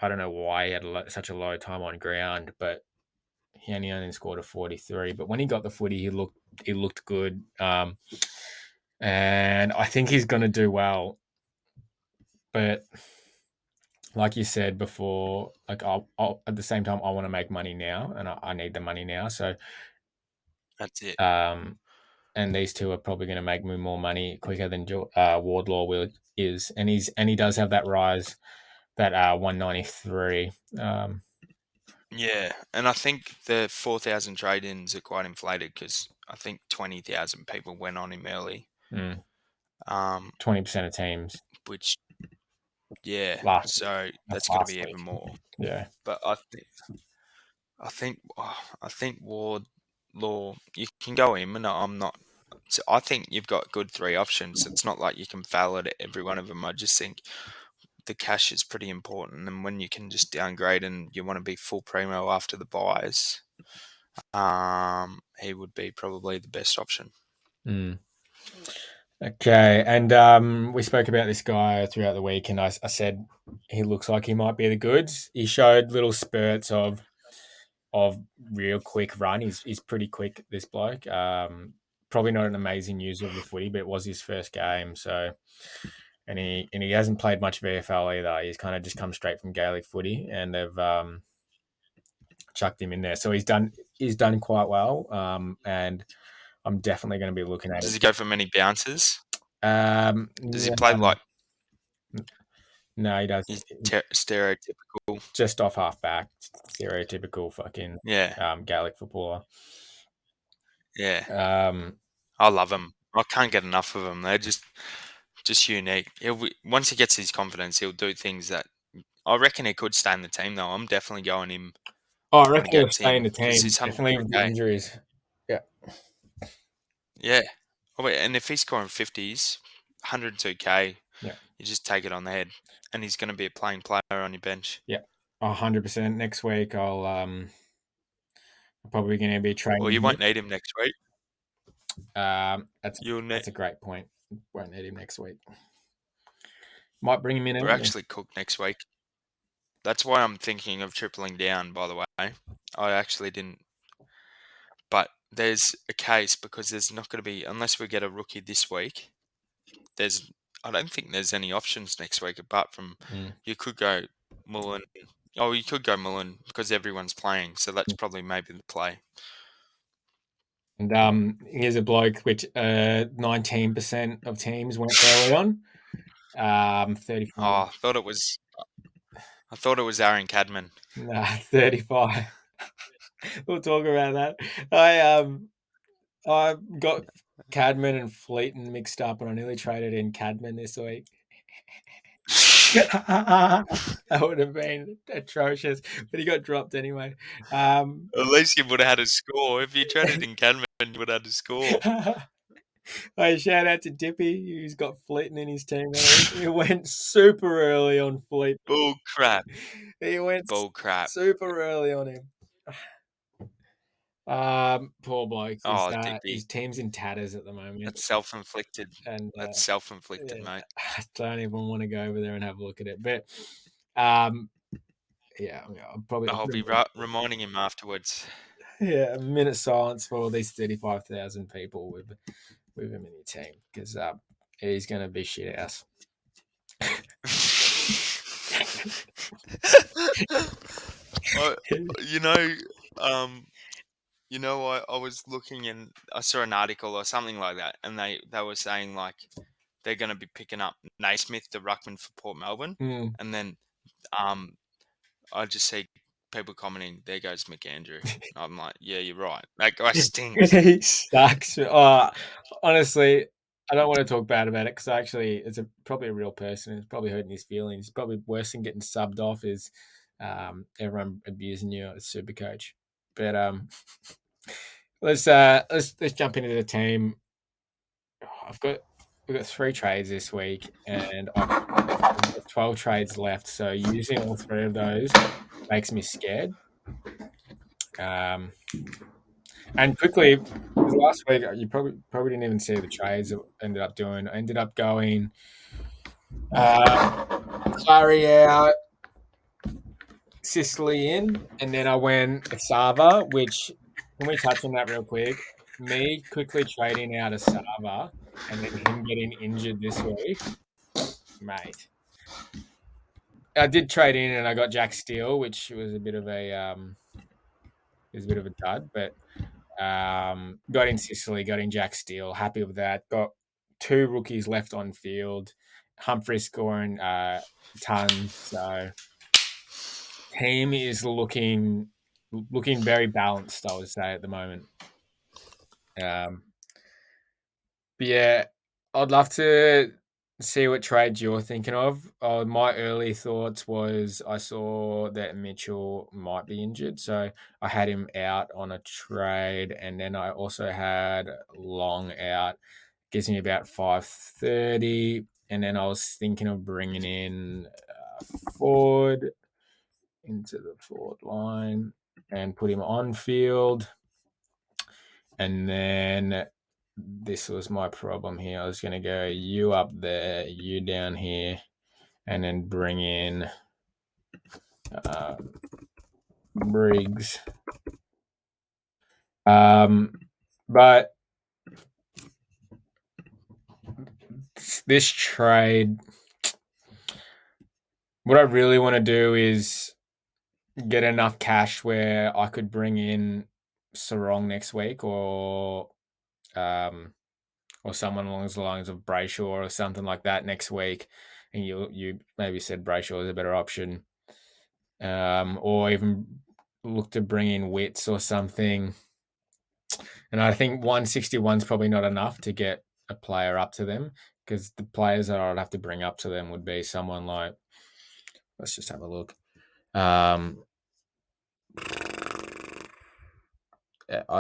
don't know why he had such a low time on ground, but he only scored a 43. But when he got the footy, he looked good. And I think he's going to do well. But like you said before, like I'll at the same time, I want to make money now, and I need the money now. So that's it. And these two are probably going to make me more money quicker than Wardlaw is, and he does have that rise, that 193. Yeah, and I think the 4,000 trade-ins are quite inflated because I think 20,000 people went on him early. 20% of teams. Which, yeah, so that's going to be even more. Yeah, but I think Wardlaw, you can go him, and I'm not. So I think you've got good 3 options. It's not like you can fail at every one of them. I just think the cash is pretty important, and when you can just downgrade and you want to be full primo after the buys, he would be probably the best option. Okay, and we spoke about this guy throughout the week, and I said he looks like he might be the goods. He showed little spurts of real quick run. He's pretty quick, this bloke. Probably not an amazing user of the footy, but it was his first game, so. And he hasn't played much VFL either. He's kind of just come straight from Gaelic footy, and they've chucked him in there. So he's done he's done quite well, and I'm definitely going to be looking at Does it. he go for many bounces? Does he Yeah, play like? No, he does. He's stereotypical. Just off half back, stereotypical fucking Gaelic footballer. Yeah. I love him. I can't get enough of him. They're just unique. Once he gets his confidence, he'll do things that I reckon he could stay in the team. Though I'm definitely going him. I reckon he'll stay in the team. He's Definitely with the injuries. Yeah. Yeah. Oh, wait, and if he's scoring 50s, 102k, yeah, you just take it on the head, and he's going to be a playing player on your bench. Yeah, 100%. Next week, I'm probably going to be training. Well, you won't need him next week. That's a great point. Won't need him next week. Might bring him in. We're actually cooked next week. That's why I'm thinking of tripling down, by the way. I actually didn't. But there's a case because there's not going to be, unless we get a rookie this week, I don't think there's any options next week apart from you could go Mullen. Oh, you could go Mullen because everyone's playing. So that's probably maybe the play. And here's a bloke which 19% of teams went early on. 35. Oh, I thought it was Aaron Cadman. Nah, 35. We'll talk about that. I got Cadman and Fleeton mixed up, and I nearly traded in Cadman this week. That would have been atrocious, but he got dropped anyway. At least you would have had a score. If you traded in Cadman, you would have had a score. Hey, shout out to Dippy, who's got Fleeton in his team. He went super early on Fleet. Bull crap. He went super early on him. Poor bloke. His team's in tatters at the moment. That's self-inflicted. And that's self-inflicted, mate. I don't even want to go over there and have a look at it. But yeah, I'll be reminding him afterwards. Yeah, a minute silence for all these 35,000 people with him in your team, because he's going to be shit house. I was looking and I saw an article or something like that, and they were saying like they're going to be picking up Naismith, the ruckman for Port Melbourne, and then I just see people commenting, "There goes McAndrew." I'm like, "Yeah, you're right. That guy stinks." He sucks. Honestly, I don't want to talk bad about it because actually, it's probably a real person. It's probably hurting his feelings. Probably worse than getting subbed off is everyone abusing you as Super Coach. But let's jump into the team. We've got 3 trades this week, and I've got 12 trades left. So using all 3 of those makes me scared. And quickly, last week you probably didn't even see the trades that I ended up doing. I ended up going Clary out, Sicily in, and then I went Sava, which, can we touch on that real quick? Me quickly trading out of Sava and then him getting injured this week, mate. I did trade in and I got Jack Steele, which was a bit of a dud, but got in Sicily, got in Jack Steele, happy with that. Got 2 rookies left on field, Humphrey scoring tons. So team is looking very balanced, I would say, at the moment. But yeah, I'd love to see what trades you're thinking of. My early thoughts was I saw that Mitchell might be injured, so I had him out on a trade, and then I also had Long out. Gives me about 530, and then I was thinking of bringing in Ford into the forward line and put him on field, and then this was my problem here. I was going to go you up there, you down here, and then bring in Briggs. But this trade, what I really want to do is get enough cash where I could bring in Sarong next week, or someone along the lines of Brayshaw or something like that next week, and you maybe said Brayshaw is a better option, or even look to bring in Wits or something. And I think 161 is probably not enough to get a player up to them, because the players that I'd have to bring up to them would be someone like, let's just have a look. I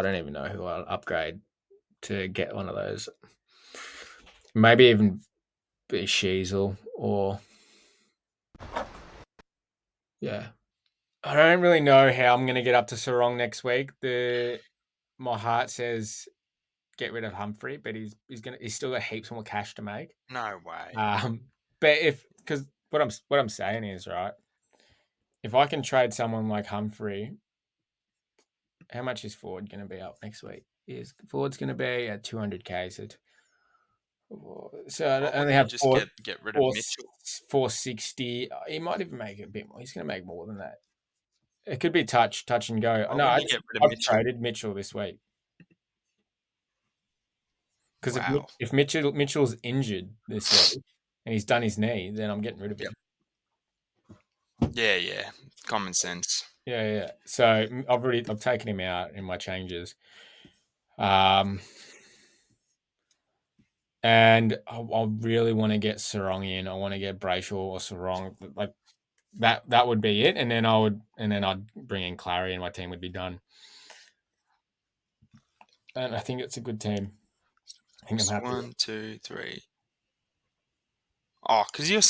don't even know who I'll upgrade to get one of those. Maybe even be Sheezle, or yeah. I don't really know how I'm going to get up to Sarong next week. My heart says get rid of Humphrey, but he's still got heaps more cash to make. No way. But because what I'm saying is, right, if I can trade someone like Humphrey, how much is Ford going to be up next week? Ford's going to be at 200K. So I only have just get rid of Mitchell. 460. He might even make it a bit more. He's going to make more than that. It could be touch and go. Why No, wouldn't you get rid of Mitchell? traded Mitchell this week. Because Wow. if Mitchell's injured this week and he's done his knee, then I'm getting rid of him. Yeah. Common sense. Yeah. So I've taken him out in my changes. And I really want to get Sarong in. I want to get Brayshaw or Sarong. Like that would be it. And then I'd bring in Clary and my team would be done. And I think it's a good team. I think I'm happy. 1, 2, 3. Oh, because you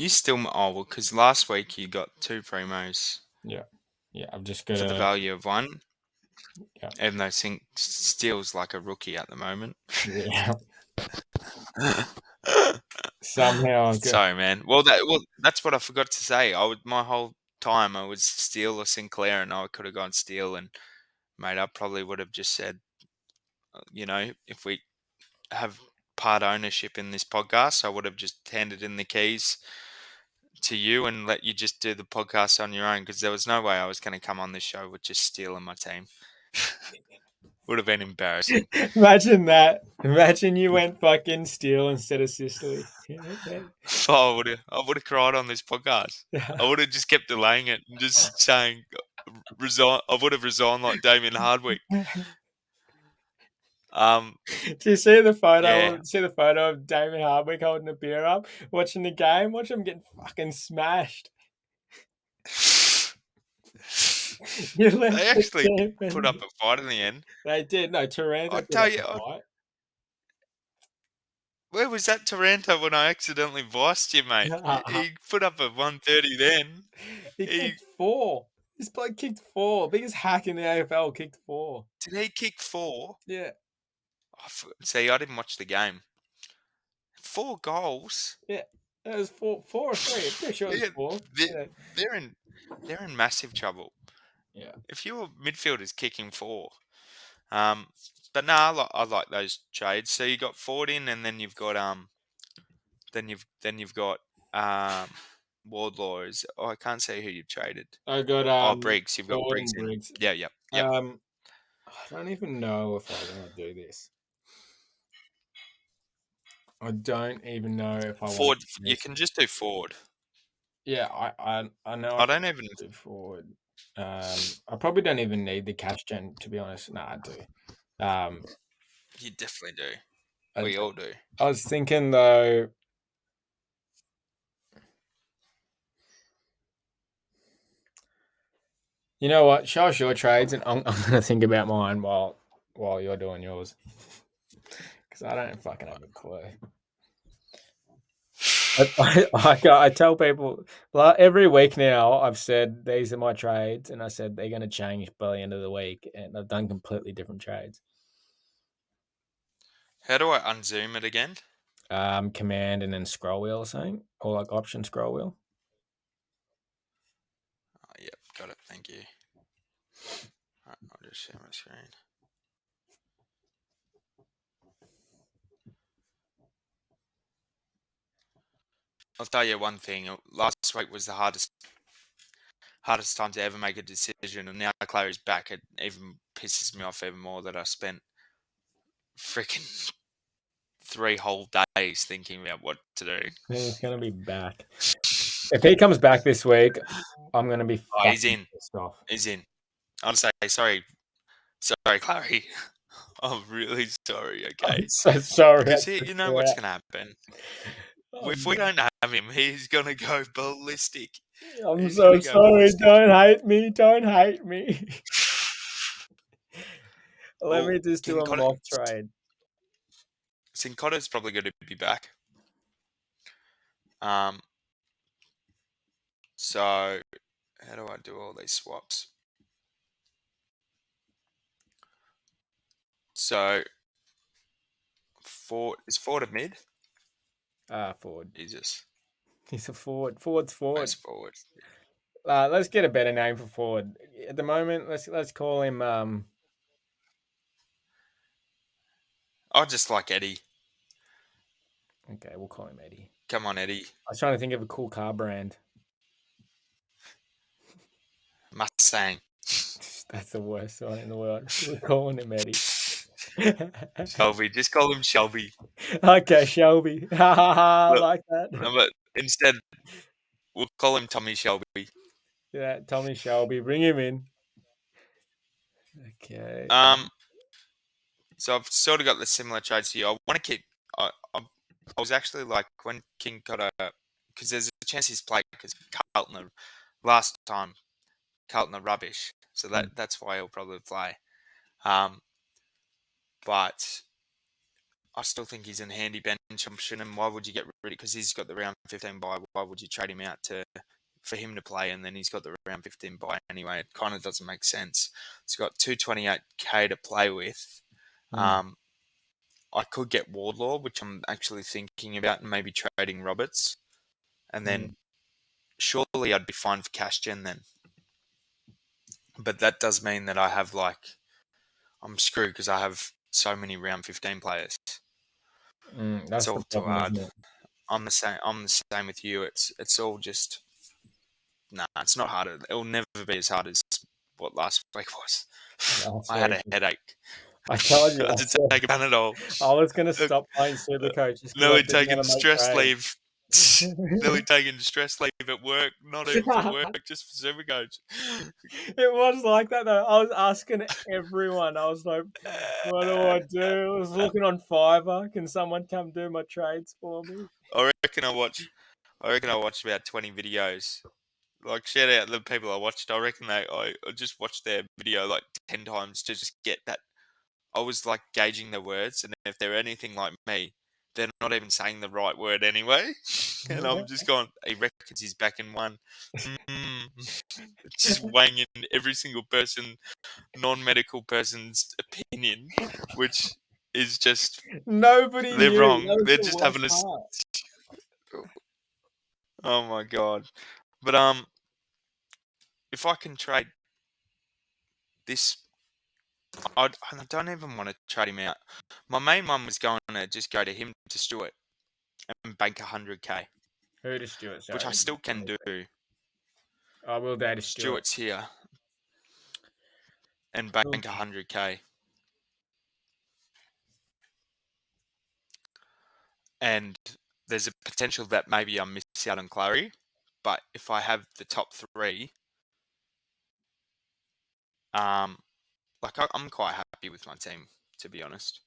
still because last week you got 2 primos. Yeah, I've just got for the value of 1. Yeah. Even though Steele's like a rookie at the moment. Yeah. Somehow. Sorry, man. Well, that's what I forgot to say. My whole time I was Steele or Sinclair, and I could have gone Steele, and mate, I probably would have just said, if we have part ownership in this podcast, I would have just handed in the keys to you and let you just do the podcast on your own, because there was no way I was going to come on this show with just Steele in my team. Would have been embarrassing. Imagine that. Imagine you went fucking Steele instead of Sicily. I would have cried on this podcast. I would have just kept delaying it and just saying resign. I would have resigned like Damien Hardwick. Do you see the photo? Yeah. See the photo of Damien Hardwick holding a beer up, watching the game? Watch him get fucking smashed. They actually put up a fight in the end. They did. No, Taranto. I tell you, where was that Taranto when I accidentally viced you, mate? He put up a 130 then. He kicked 4. This bloke kicked 4. Biggest hack in the AFL, kicked 4. Did he kick 4? Yeah. See, I didn't watch the game. 4 goals? Yeah. It was 4 or 3. I'm pretty sure it was 4. They're in massive trouble. Yeah. If your midfielder's kicking 4. But no, I like those trades. So you got Ford in, and then you've got Wardlaw. I can't say who you've traded. I got Briggs. You've got Briggs in. Briggs. Yeah. I don't even know if I want to do this. I don't even know if I Ford. want to do You can just do Ford. Yeah, I know. I don't even do Ford. I probably don't even need the cash gen, to be honest. No, I do. You definitely do. We all do. I was thinking though. You know what? Show us your trades, and I'm going to think about mine while you're doing yours, because I don't fucking have a clue. I tell people every week now. I've said these are my trades, and I said they're going to change by the end of the week, and I've done completely different trades. How do I unzoom it again? Command and then scroll wheel or something, or like option scroll wheel. Yep, got it. Thank you. All right, I'll just share my screen. I'll tell you one thing. Last week was the hardest. hardest time to ever make a decision, and now Clary's back. It even pisses me off even more that I spent freaking 3 whole days thinking about what to do. He's going to be back. If he comes back this week, I'm going to be he's fucking in. pissed off. He's in. I'll say sorry, Clary. I'm really sorry. Okay. I'm so sorry. Because you know what's going to happen. If we don't have him, he's going to go ballistic. I'm He's so gonna go sorry. ballistic. Don't hate me. Don't hate me. Let Well, me just do a mock trade. Sincotta's probably going to be back. So how do I do all these swaps? So is Ford a mid? Forward. Jesus. He's a forward. Forward's forward. Nice forward. Let's get a better name for forward. At the moment, let's call him. I just like Eddie. Okay, we'll call him Eddie. Come on, Eddie. I was trying to think of a cool car brand. Mustang. That's the worst one in the world. We're calling him Eddie. Shelby. Just call him Shelby. Okay, Shelby. I like that. No, but instead, we'll call him Tommy Shelby. Yeah, Tommy Shelby. Bring him in. Okay. So I've sort of got the similar trades to you. I want to keep. I was actually like when King got because there's a chance he's played because Carlton last time Carlton are rubbish, so that's why he'll probably play. But I still think he's in handy bench option. And why would you get rid of? Because he's got the round 15 bye. Why would you trade him out for him to play, and then he's got the round 15 bye anyway? It kind of doesn't make sense. He's got 228k to play with. I could get Wardlaw, which I'm actually thinking about, and maybe trading Roberts, and then surely I'd be fine for cash gen then. But that does mean that I have I'm screwed because I have so many round 15 players. That's all the problem, too hard. isn't it? I'm the same with you. It's all just it's not hard. It'll never be as hard as what last week was. I had a headache. I told you. I had to take a Panadol. I was going to stop playing Super Coach. Nearly taking stress leave. Nearly taking stress leave at work, not even for work, just for Super Coach. It was like that though. I was asking everyone. I was like, "What do I do?" I was looking on Fiverr. Can someone come do my trades for me? I reckon I watched about 20 videos. Like, shout out the people I watched. I reckon I just watched their video like 10 times to just get that. I was like gauging the words, and if they're anything like me, they're not even saying the right word anyway. And I'm just going, he reckons he's back in one. Just weighing in every single person, non-medical person's opinion, which is just nobody. They're knew. wrong. They're just having a. Oh my god! But if I can trade this. I don't even want to trade him out. My main one was going to just go to him to Stewart and bank 100k. Who to Stewart? Sorry, which I still can do. I will date to Stewart's here and bank 100k. And there's a potential that maybe I miss out on Clary, but if I have the top 3, I'm quite happy with my team, to be honest.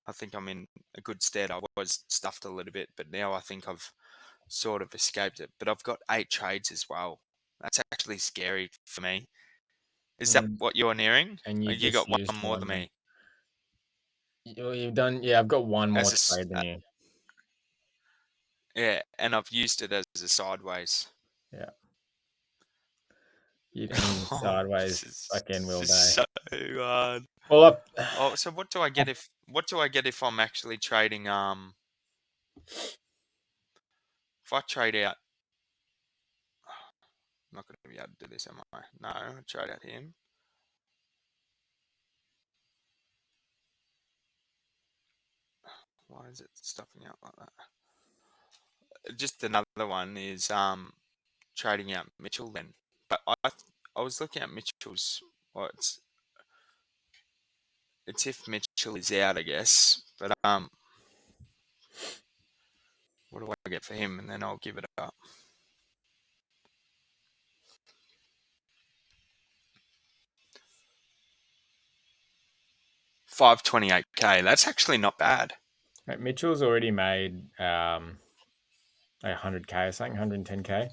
I think I'm in a good stead. I was stuffed a little bit, but now I think I've sort of escaped it. But I've got 8 trades as well. That's actually scary for me. Is that what you're nearing? And you got one more than me. You've done, I've got one more trade than you. Yeah, and I've used it as a sideways. Yeah. You don't sideways fucking will day. So hard. Well, so what do I get if I'm actually trading if I trade out? I'm not going to be able to do this, am I? No, I trade out him. Why is it stuffing out like that? Just another one is trading out Mitchell then. I was looking at Mitchell's. Well, it's if Mitchell is out, I guess. But what do I get for him? And then I'll give it up. $528K. That's actually not bad. Right, Mitchell's already made 100K or something, 110K.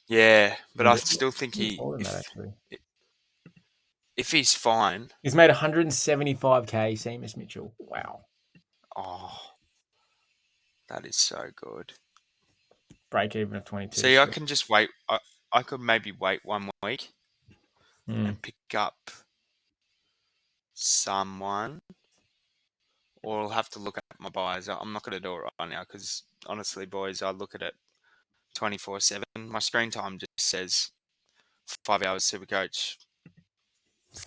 Yeah, but I still think if he's fine, he's made 175K. Seamus Mitchell. Wow. Oh, that is so good. Break even of 22. See, I can just wait. I could maybe wait 1 week and pick up someone, or I'll have to look at my buys. I'm not going to do it right now because honestly, boys, I look at it 24/7. My screen time just says 5 hours Supercoach,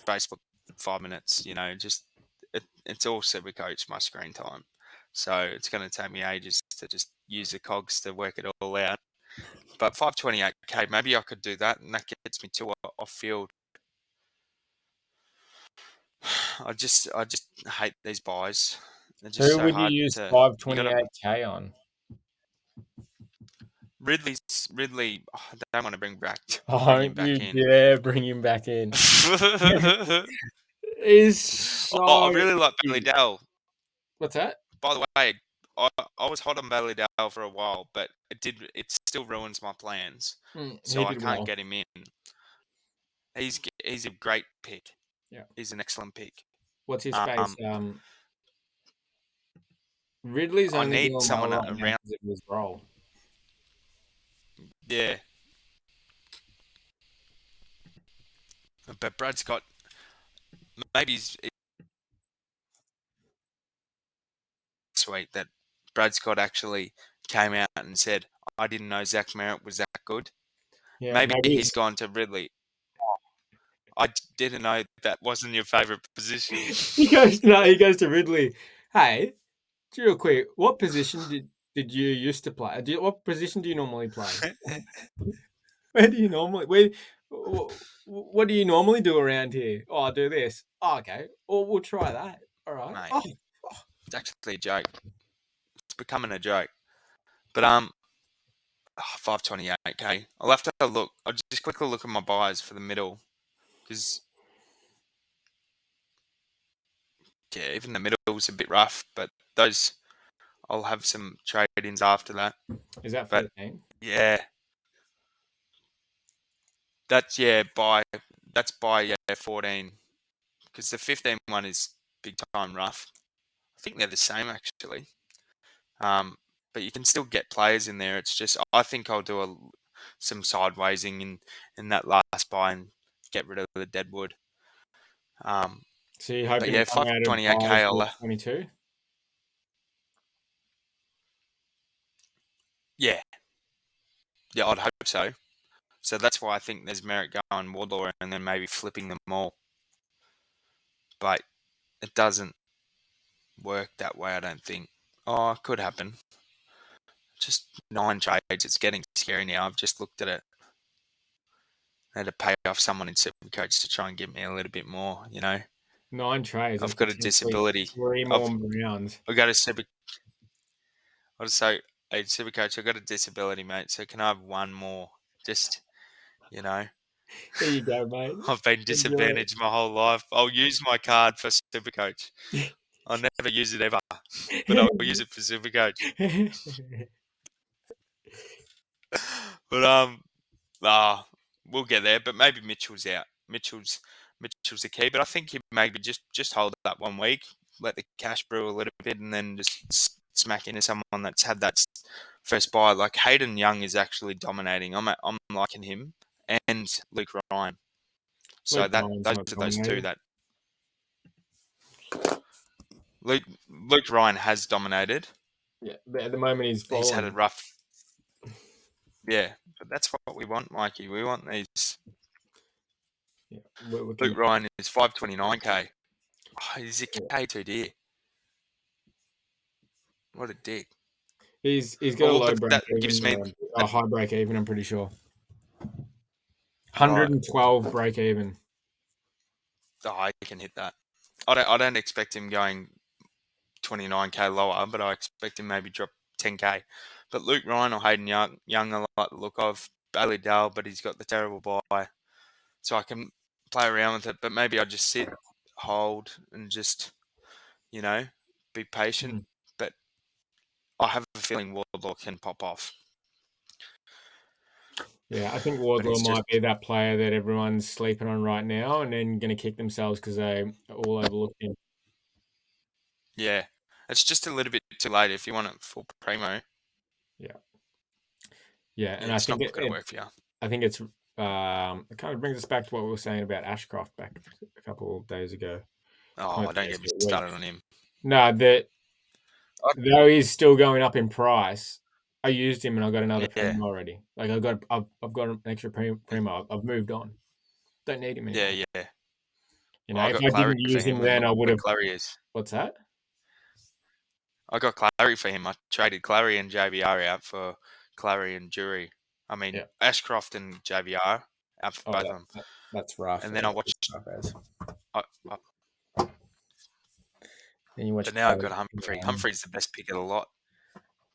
Facebook 5 minutes. It's all Supercoach, my screen time. So it's going to take me ages to just use the cogs to work it all out. But 528K, maybe I could do that, and that gets me to off field. I just hate these buys. They're just Who would you use 528K on? Ridley. I don't want to bring him back in. Yeah, bring him back in. Is so. I really like Bailey Dell. What's that? By the way, I was hot on Bailey Dell for a while, but it still ruins my plans. So I can't get him in. He's a great pick. Yeah, he's an excellent pick. What's his face? Ridley's only I need doing someone well around his role. Yeah, but Brad Scott, maybe it's sweet that Brad Scott actually came out and said, "I didn't know Zach Merritt was that good." Yeah, maybe he's gone to Ridley. I didn't know that wasn't your favourite position. He goes to Ridley. Hey, real quick, what position did you used to play? What position do you normally play? What do you normally do around here? Oh, I do this. Oh, okay. Well, we'll try that. All right. Mate, it's actually a joke. It's becoming a joke. But 528K. I'll have to look. I'll just quickly look at my buys for the middle because even the middle's a bit rough. But those, I'll have some trade-ins after that. Is that 14? Yeah. That's by 14 because the 15 one is big time rough. I think they're the same actually. But you can still get players in there. It's just I think I'll do some sidewaysing in that last buy and get rid of the Deadwood. So you're hoping 528K. 22? Yeah, I'd hope so. So that's why I think there's merit going Wardlaw and then maybe flipping them all. But it doesn't work that way, I don't think. Oh, it could happen. Just 9 trades. It's getting scary now. I've just looked at it. I had to pay off someone in Supercoach to try and get me a little bit more, 9 trades. I've got a disability. 3 more rounds. I've got a Supercoach, I've got a disability, mate. So can I have one more? Just, There you go, mate. I've been disadvantaged my whole life. I'll use my card for Supercoach. I'll never use it ever, but I'll use it for Supercoach. But we'll get there. But maybe Mitchell's out. Mitchell's the key. But I think you maybe just hold that 1 week, let the cash brew a little bit, and then just smack into someone that's had that first buy. Like Hayden Young is actually dominating. I'm liking him, and Luke Ryan. So those are those two that Luke Ryan has dominated. Yeah, but at the moment he's had a rough. Yeah, but that's what we want, Mikey. We want these. Yeah, Luke Ryan is 529K. Oh, he's a K too dear. What a dick. He's got a low break even. Gives me a high break even, I'm pretty sure. 112 break even. Oh, he can hit that. I don't expect him going 29k lower, but I expect him maybe drop 10k. But Luke Ryan or Hayden Young I like the look of. Bailey Dale, but he's got the terrible bye. So I can play around with it, but maybe I just sit, hold, and just, be patient. But I have a feeling Wardlaw can pop off. Yeah, I think Wardlaw might be that player that everyone's sleeping on right now and then going to kick themselves because they all overlooked him. Yeah, it's just a little bit too late if you want it full primo. Yeah, and I think it's not going to work for you. I think it's it kind of brings us back to what we were saying about Ashcroft back a couple of days ago. Oh, don't get me started on him. No, though he's still going up in price, I used him and I got another primo already. Like I've got an extra primo. I've moved on. Don't need him anymore. Yeah. If I didn't use him then, I would have. What's that? I got Clary for him. I traded Clary and JVR out for Clary and Jury. I mean, Ashcroft and JVR out for both of them. That's rough. And then I watched. But now I've got Humphrey. Humphrey's the best pick of the lot.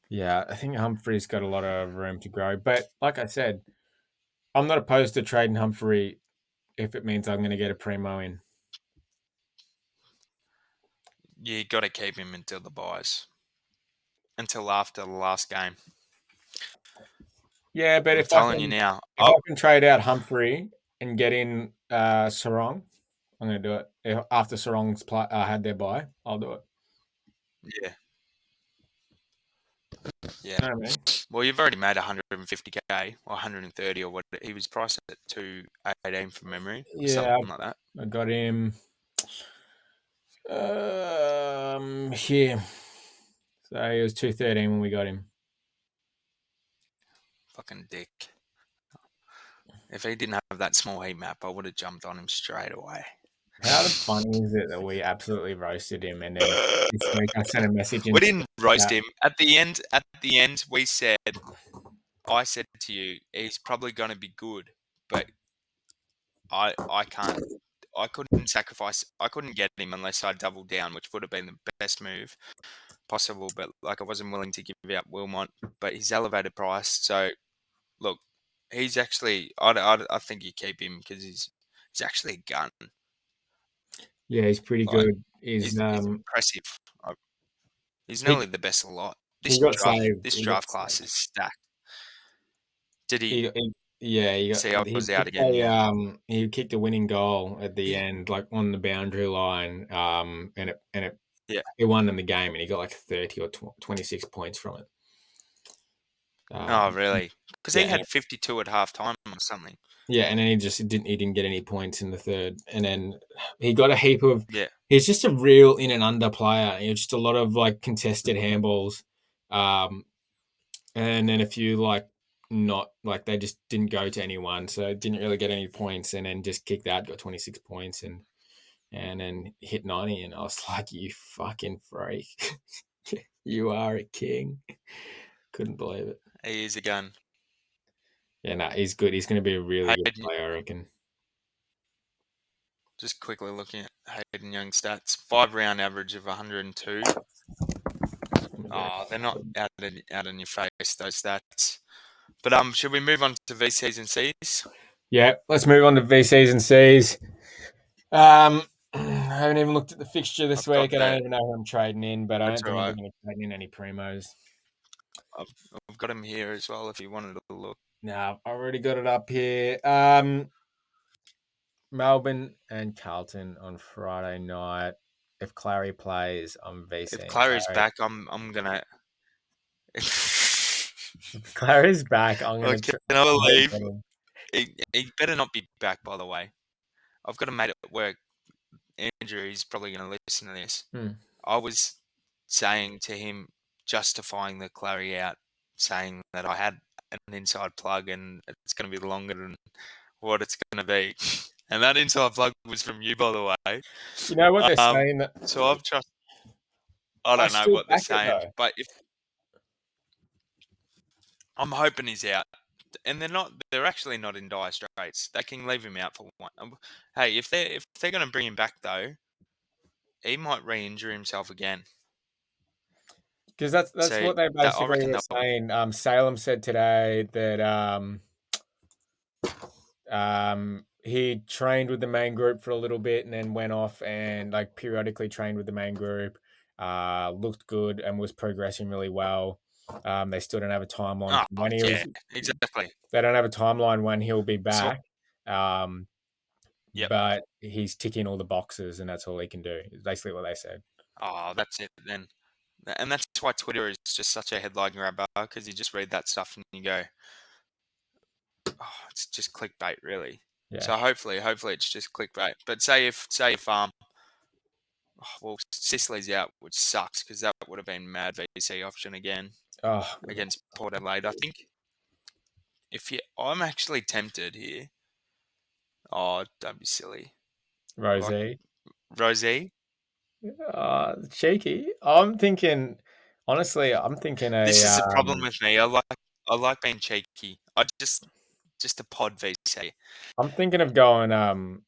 Yeah, I think Humphrey's got a lot of room to grow. But like I said, I'm not opposed to trading Humphrey if it means I'm going to get a primo in. You got to keep him until the buys. Until after the last game. Yeah, but if I can trade out Humphrey and get in Sarong, I'm going to do it. After Sarong's had their buy, I'll do it. Yeah. You know what I mean? Well, you've already made 150k or 130 or what. He was priced at 218 from memory. Or something like that. I got him here. So he was 213 when we got him. Fucking dick. If he didn't have that small heat map, I would have jumped on him straight away. How funny is it that we absolutely roasted him and then this week I sent a message in. We didn't roast him. At the end, I said to you, he's probably going to be good, but I couldn't get him unless I doubled down, which would have been the best move possible, but I wasn't willing to give out Wilmot, but he's elevated price. So look, he's actually, I think you keep him because he's actually a gun. Yeah, he's pretty good. He's impressive. He's nearly the best of the lot. This draft class is stacked. Did he? He was out again. He kicked a winning goal at the end, like on the boundary line, and it won them the game, and he got 30 or 26 points from it. Oh, really? Because he had 52 at halftime or something. Yeah, and then he didn't get any points in the third, and then he got a heap of. Yeah, he's just a real in and under player. Just a lot of contested handballs, and then a few they just didn't go to anyone, so didn't really get any points, and then just kicked out, got 26 points, and then hit 90, and I was like, you fucking freak. You are a king. Couldn't believe it. He is a gun. Yeah, no, he's good. He's going to be a really good player, I reckon. Just quickly looking at Hayden Young's stats. 5-round average of 102. Oh, they're not out in your face, those stats. But should we move on to VCs and Cs? Yeah, let's move on to VCs and Cs. I haven't even looked at the fixture this week. I don't even know who I'm trading in, but I don't think I'm going to trade in any primos. I've got him here as well if you wanted to look. No, I already got it up here. Melbourne and Carlton on Friday night. If Clary plays, I'm VCing. If Clary's back, I'm gonna. If Clary's back, I'm gonna. Can I believe? He better not be back. By the way, I've got a mate at work. Andrew, he's probably going to listen to this. I was saying to him, justifying the Clary out, saying that I had an inside plug and it's going to be longer than what it's going to be. And that inside plug was from you, by the way. You know what they're saying? So I don't know what they're saying, but I'm hoping he's out and they're actually not in dire straits. They can leave him out for one. Hey, if they're going to bring him back though, he might re-injure himself again. Because that's So what they I basically reckon were saying. Salem said today that he trained with the main group for a little bit and then went off and like periodically trained with the main group. Looked good and was progressing really well. They still don't have a timeline when he was. Exactly. They don't have a timeline when he'll be So, back. yep. But he's ticking all the boxes, and that's all he can do. Is basically what they said. Oh, that's it then. And that's why Twitter is just such a headline grabber, because you just read that stuff and you go, oh, it's just clickbait, really. Yeah. So hopefully it's just clickbait. But say if well, Sicily's out, which sucks because that would have been mad VC option again against Port Adelaide. I think I'm actually tempted here. Oh, don't be silly, Rosie. Rosie. Cheeky. I'm thinking, honestly, I'm thinking This is the problem with me. I like being cheeky. I just a pod VC. I'm thinking of going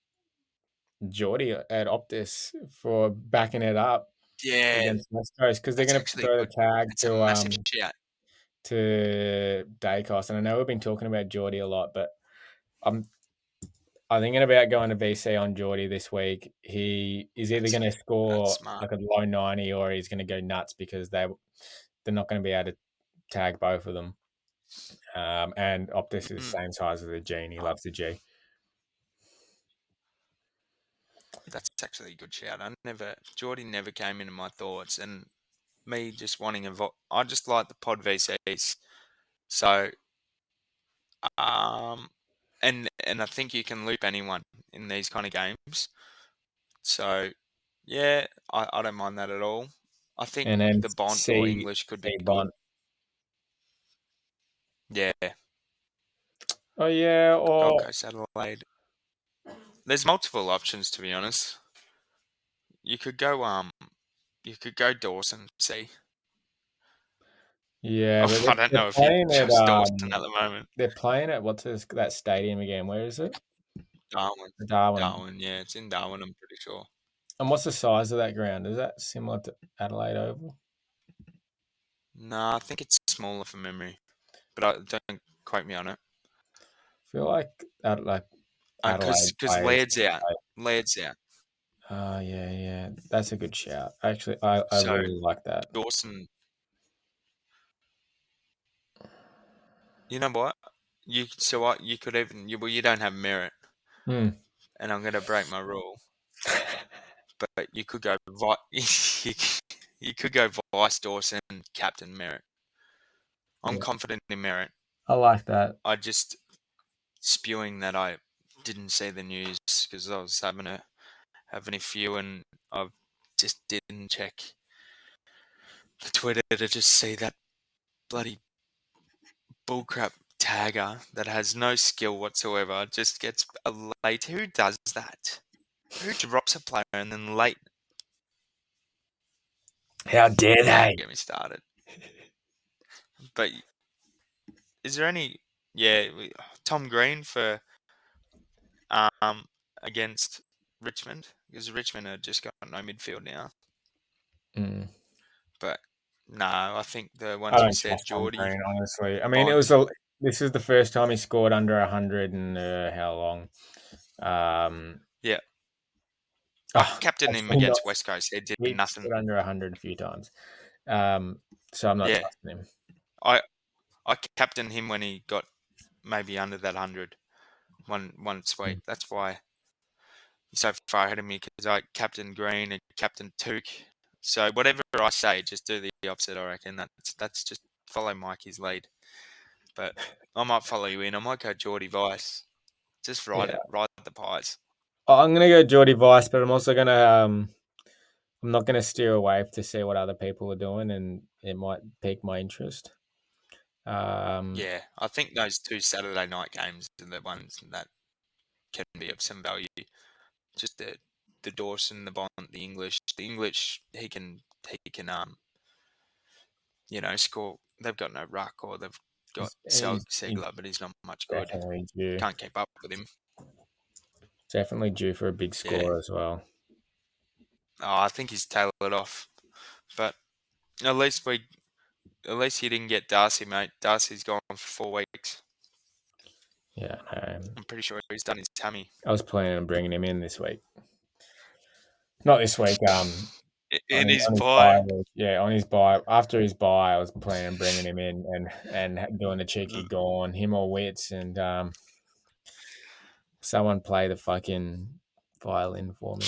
Geordie at Optus for backing it up against West Coast because they're going to throw the tag It's a massive shout. to Dacos, and I know we've been talking about Geordie a lot, but I'm thinking about going to VC on Geordie this week. He is either going to score like a low 90 or he's going to go nuts because they're not going to be able to tag both of them. And Optus is the same size as the G, and he loves the G. That's actually a good shout. Geordie never came into my thoughts, and me just wanting I just like the pod VCs. So, and I think you can loop anyone in these kind of games. So, yeah, I don't mind that at all. I think And then the Bont or English could be good. Bont. Yeah. Oh yeah, or Gold Coast Adelaide. There's multiple options, to be honest. You could go Dawson. See. yeah, but I don't know if you trust Dawson at the moment. They're playing at that stadium again? Where is it? Darwin. Darwin. Yeah, it's in Darwin. I'm pretty sure. And what's the size of that ground? Is that similar to Adelaide Oval? No, I think it's smaller from memory, but don't quote me on it. I feel like Adelaide. Because Laird's out. Laird's out. Oh yeah, that's a good shout. Actually, I really like that. Dawson. You know what? You could even you don't have merit, and I'm going to break my rule. But you could go you could go vice Dawson, captain merit. I'm confident in merit. I like that. I just spewing that I didn't see the news because I was having a few and I just didn't check the Twitter to just see that bloody bullcrap tagger that has no skill whatsoever just gets a late. Who does that? Who drops a player and then late? How dare they? Get me started. But is there any? Yeah, Tom Green for against Richmond, because Richmond have just got no midfield now. But no, I think the ones we said, Geordie. Green, honestly, I mean, this is the first time he scored under 100 in how long? Yeah. I captained him against West Coast. He did nothing. Scored under 100 a few times. So I'm not trusting him. I captained him when he got maybe under that 100 one week. That's why he's so far ahead of me, because I captained Green and captained Took. So whatever I say, just do the opposite. I reckon that's just follow Mikey's lead. But I might follow you in. I might go Geordie Vice. Just ride the pies. I'm gonna go Geordie Vice, but I'm also gonna I'm not gonna steer away to see what other people are doing, and it might pique my interest. Yeah, I think those two Saturday night games are the ones that can be of some value. Just the Dawson, the Bont, the English. The English, he can score. They've got no ruck, or they've got He's Sheezle, but he's not much good. definitely due. Can't keep up with him. Definitely due for a big score as well. Oh, I think he's tailored off, but at least he didn't get Darcy, mate. Darcy's gone for 4 weeks. Yeah, I'm pretty sure he's done his tummy. I was planning on bringing him in this week. Not this week. In his bye. Yeah, on his bye. After his bye, I was planning on bringing him in and doing a cheeky gone, him or Wits, and someone play the fucking violin for me.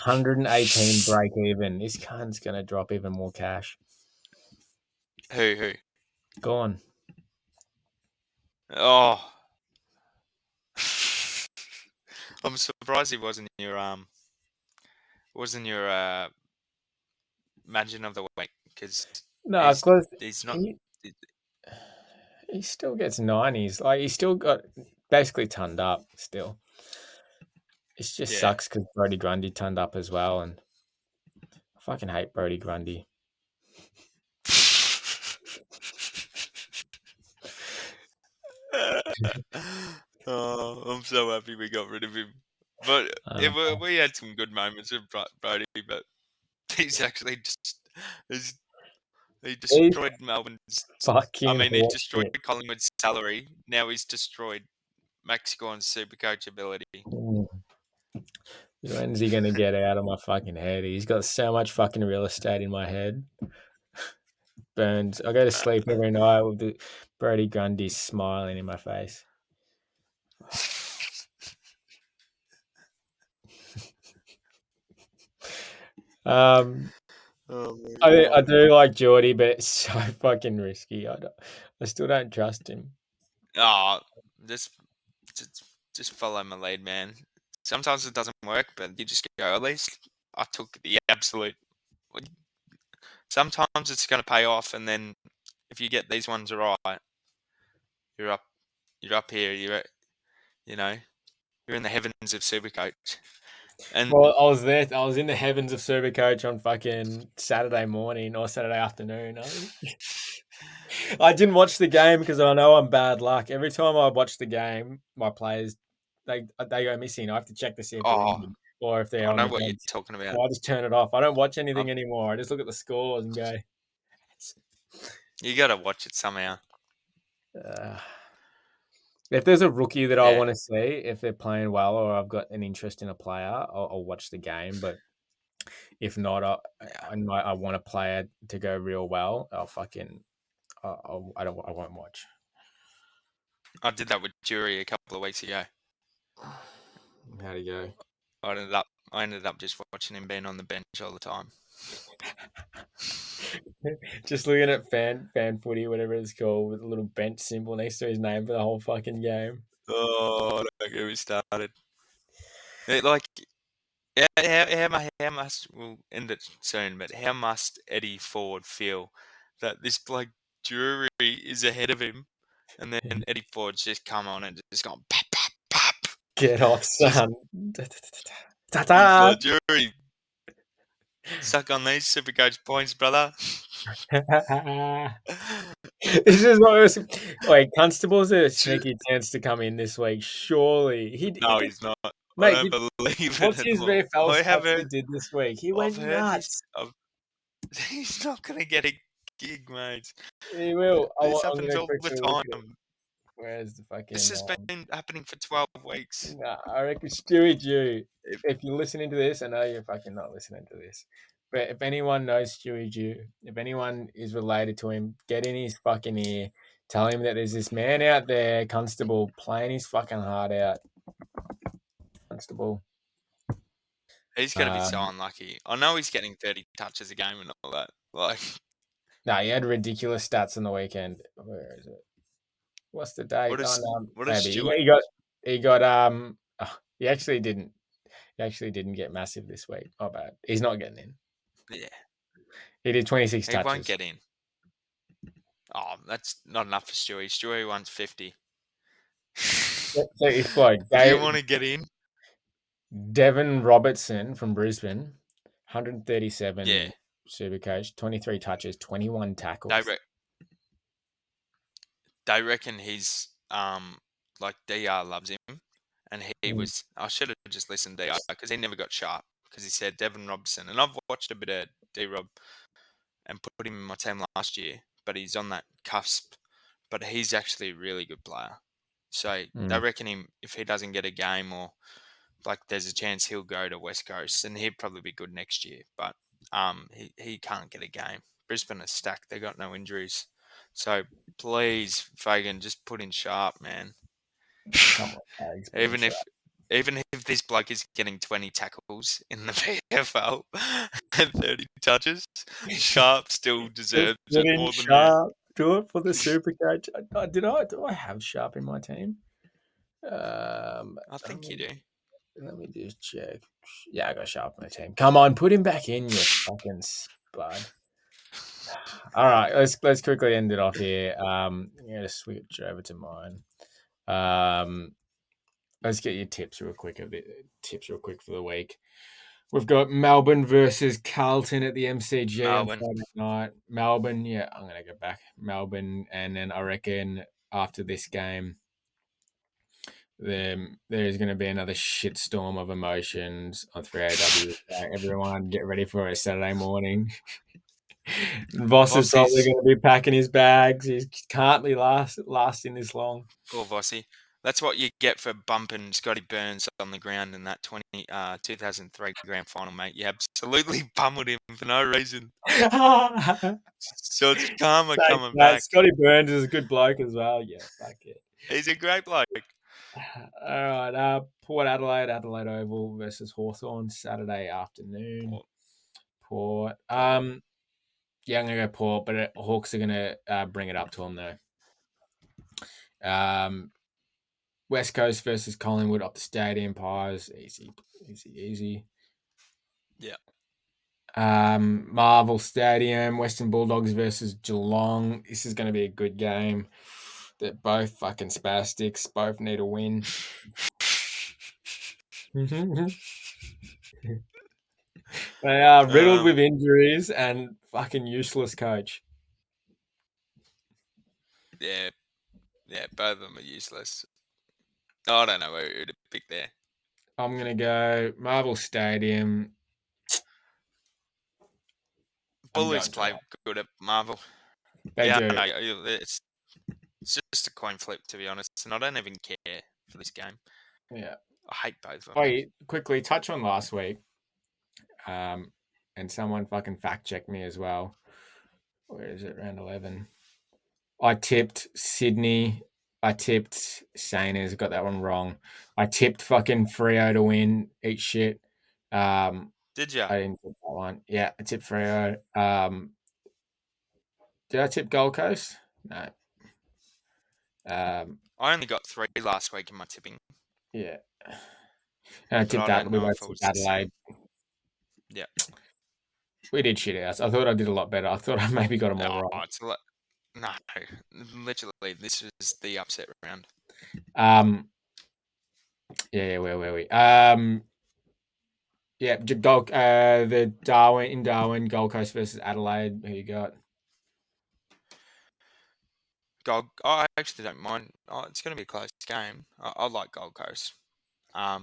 118 break even. This cunt's gonna drop even more cash. Who? Gone. Oh. I'm surprised he wasn't your Imagine of the week, because No, because he's not. He still gets 90s. Like, he's still got basically turned up still. It just sucks because Brody Grundy turned up as well, and I fucking hate Brody Grundy. Oh, I'm so happy we got rid of him. But we had some good moments with Brody, but he's actually he destroyed Melbourne's. He destroyed Collingwood's salary. Now he's destroyed Max Gorn's super coach ability. When's he going to get out of my fucking head? He's got so much fucking real estate in my head. Burns. I go to sleep every night with the Brody Grundy smiling in my face. I do like Geordie, but it's so fucking risky. I still don't trust him. Oh, just follow my lead, man. Sometimes it doesn't work, but you just go, at least I took the absolute. Sometimes it's going to pay off, and then if you get these ones right, you're up here. You're in the heavens of Supercoach. And well, I was there. I was in the heavens of Supercoach on fucking Saturday morning or Saturday afternoon. I didn't watch the game because I know I'm bad luck. Every time I watch the game, my players they go missing. I have to check to see if they're injured or if they're on the bench. What you're talking about. So I just turn it off. I don't watch anything anymore. I just look at the scores and go. You got to watch it somehow. If there's a rookie that I want to see, if they're playing well or I've got an interest in a player, I'll watch the game. But if not, I want a player to go real well. I won't watch. I did that with Jury a couple of weeks ago. How'd he go? I ended up just watching him being on the bench all the time. Just looking at fan footy, whatever it's called, with a little bench symbol next to his name for the whole fucking game. Oh, don't get me started. How must, we'll end it soon, but how must Eddie Ford feel that this bloke Drury is ahead of him, and then Eddie Ford's just come on and just gone pop, pop, pop. Get off, son. Jury, suck on these Supercoach points, brother. This is what was. Wait, Constable's a sneaky chance to come in this week. Surely he's not. Mate, I don't believe it. What's his VFL stuff he did this week? He went nuts. He's not going to get a gig, mate. He will. This happens all the time. Where's the fucking... This has been happening for 12 weeks. Nah, I reckon Stewie Jew. If you're listening to this, I know you're fucking not listening to this. But if anyone knows Stewie Jew, if anyone is related to him, get in his fucking ear. Tell him that there's this man out there, Constable, playing his fucking heart out. Constable. He's going to be so unlucky. I know he's getting 30 touches a game and all that. No, he had ridiculous stats on the weekend. Where is it? What's the date? He actually didn't get massive this week. Not bad. He's not getting in. Yeah. He did 26 touches. He won't get in. Oh, that's not enough for Stewie. Stewie wants 50. So it's like, do you want to get in? Devon Robertson from Brisbane, 137 Supercoach, 23 touches, 21 tackles. they reckon he's like DR loves him, and he was. I should have just listened to DR because he never got sharp because he said Devon Robson, and I've watched a bit of D Rob and put him in my team last year, but he's on that cusp. But he's actually a really good player, so they reckon him if he doesn't get a game or like there's a chance he'll go to West Coast and he'd probably be good next year, but he can't get a game. Brisbane are stacked; they got no injuries, so please Fagan just put in sharp, man. Come on, Tags, Even if this bloke is getting 20 tackles in the VFL and 30 touches, Sharp still deserves it more than you. Sharp. Do it for the Super Coach. Do I have Sharp in my team? I think you do. Let me just check. Yeah, I got Sharp in my team. Come on, put him back in, you fucking spud. All right, let's quickly end it off here. I'm gonna switch over to mine. Let's get your tips real quick for the week. We've got Melbourne versus Carlton at the MCG on Friday night. Melbourne, yeah, I'm gonna go back. Melbourne, and then I reckon after this game, there's going to be another shitstorm of emotions on 3AW. Everyone get ready for a Saturday morning. The boss is probably going to be packing his bags. He can't be lasting this long. Poor Vossi. That's what you get for bumping Scotty Burns on the ground in that 2003 grand final, mate. You absolutely pummeled him for no reason. So it's karma coming back. Scotty Burns is a good bloke as well. Yeah, fuck it. He's a great bloke. All right, Port Adelaide Oval versus Hawthorn Saturday afternoon. Port. Yeah, I'm gonna go Port, but Hawks are gonna bring it up to them though. West Coast versus Collingwood up the Stadium Pies. Easy. Yeah. Marvel Stadium, Western Bulldogs versus Geelong. This is going to be a good game. They're both fucking spastics. Both need a win. They are riddled with injuries and fucking useless coach. Yeah, both of them are useless. I don't know who to pick there. I'm going to go Marvel Stadium. Bullies play good at Marvel. They do. No, it's just a coin flip, to be honest, and I don't even care for this game. Yeah. I hate both of them. Wait, quickly touch on last week. And someone fucking fact checked me as well. Where is it? Round 11. I tipped Sydney. I tipped Saners. Got that one wrong. I tipped fucking Freo to win. Eat shit. Did you? I didn't tip that one. Yeah, I tipped Freo. Did I tip Gold Coast? No. I only got 3 last week in my tipping. Yeah. And I tipped that. We both tipped Adelaide. Yeah. We did shit out. I thought I did a lot better. I thought I maybe got them all wrong. It's a lot. No, literally, this was the upset round. Yeah, where were we? Yeah, the Darwin, Gold Coast versus Adelaide. Who you got? I actually don't mind. It's going to be a close game. I like Gold Coast. But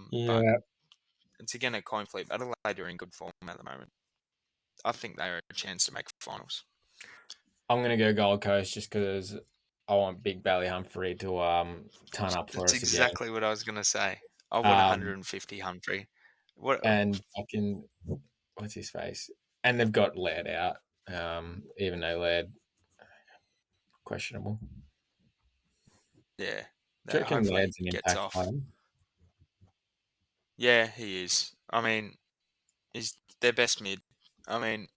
it's again a coin flip. Adelaide are in good form at the moment. I think they are a chance to make finals. I'm going to go Gold Coast just because I want Big Belly Humphrey to turn up for us again. That's exactly what I was going to say. I want 150 Humphrey. And fucking, what's his face? And they've got Laird out, even though Laird questionable. Yeah. Do you reckon Laird's an impact player? Yeah, he is. I mean, he's their best mid. I mean,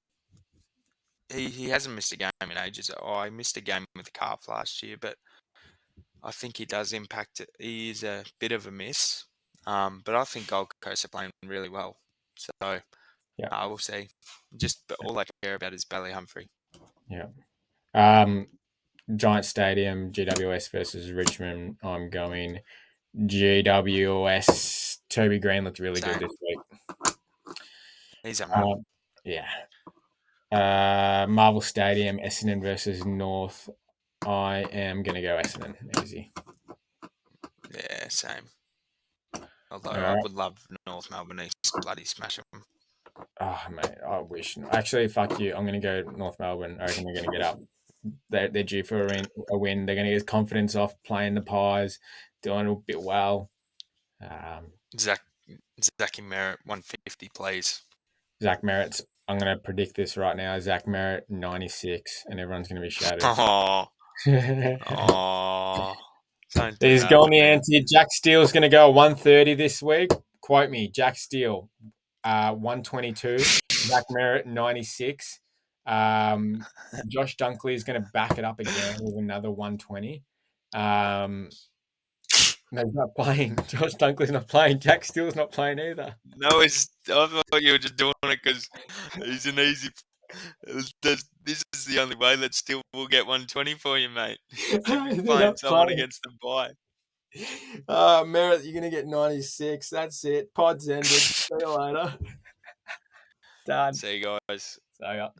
he hasn't missed a game in ages. He missed a game with Calf last year, but I think he does impact it. He is a bit of a miss. But I think Gold Coast are playing really well. So, yeah, we'll see. But all I care about is Belly Humphrey. Yeah. Giant Stadium, GWS versus Richmond. I'm going GWS. Toby Green looked really good this week. He's a yeah. Marvel Stadium, Essendon versus North. I am going to go Essendon. Easy. Yeah, same. Although All I right. would love North Melbourne East bloody smash them. Oh, mate, I wish. Actually, fuck you. I'm going to go North Melbourne. I reckon they're going to get up. They're due for a win. They're going to get confidence off playing the Pies, doing a bit well. Zachy Merritt, 150, please. Zach Merritt's. I'm going to predict this right now. Zach Merritt, 96, and everyone's going to be shouting. Oh. Don't do He's that, going the man. ante. Jack Steele's going to go 130 this week. Quote me, Jack Steele, 122. Zach Merritt, 96. Josh Dunkley is going to back it up again with another 120. No, he's not playing. Josh Dunkley's not playing. Jack Steele's not playing either. No, I thought you were just doing it because he's an easy. This is the only way that Steele will get 120 for you, mate. You'd be playing someone against the bye. Merritt, you're going to get 96. That's it. Pod's ended. See you later. Done. See you guys. So, yeah.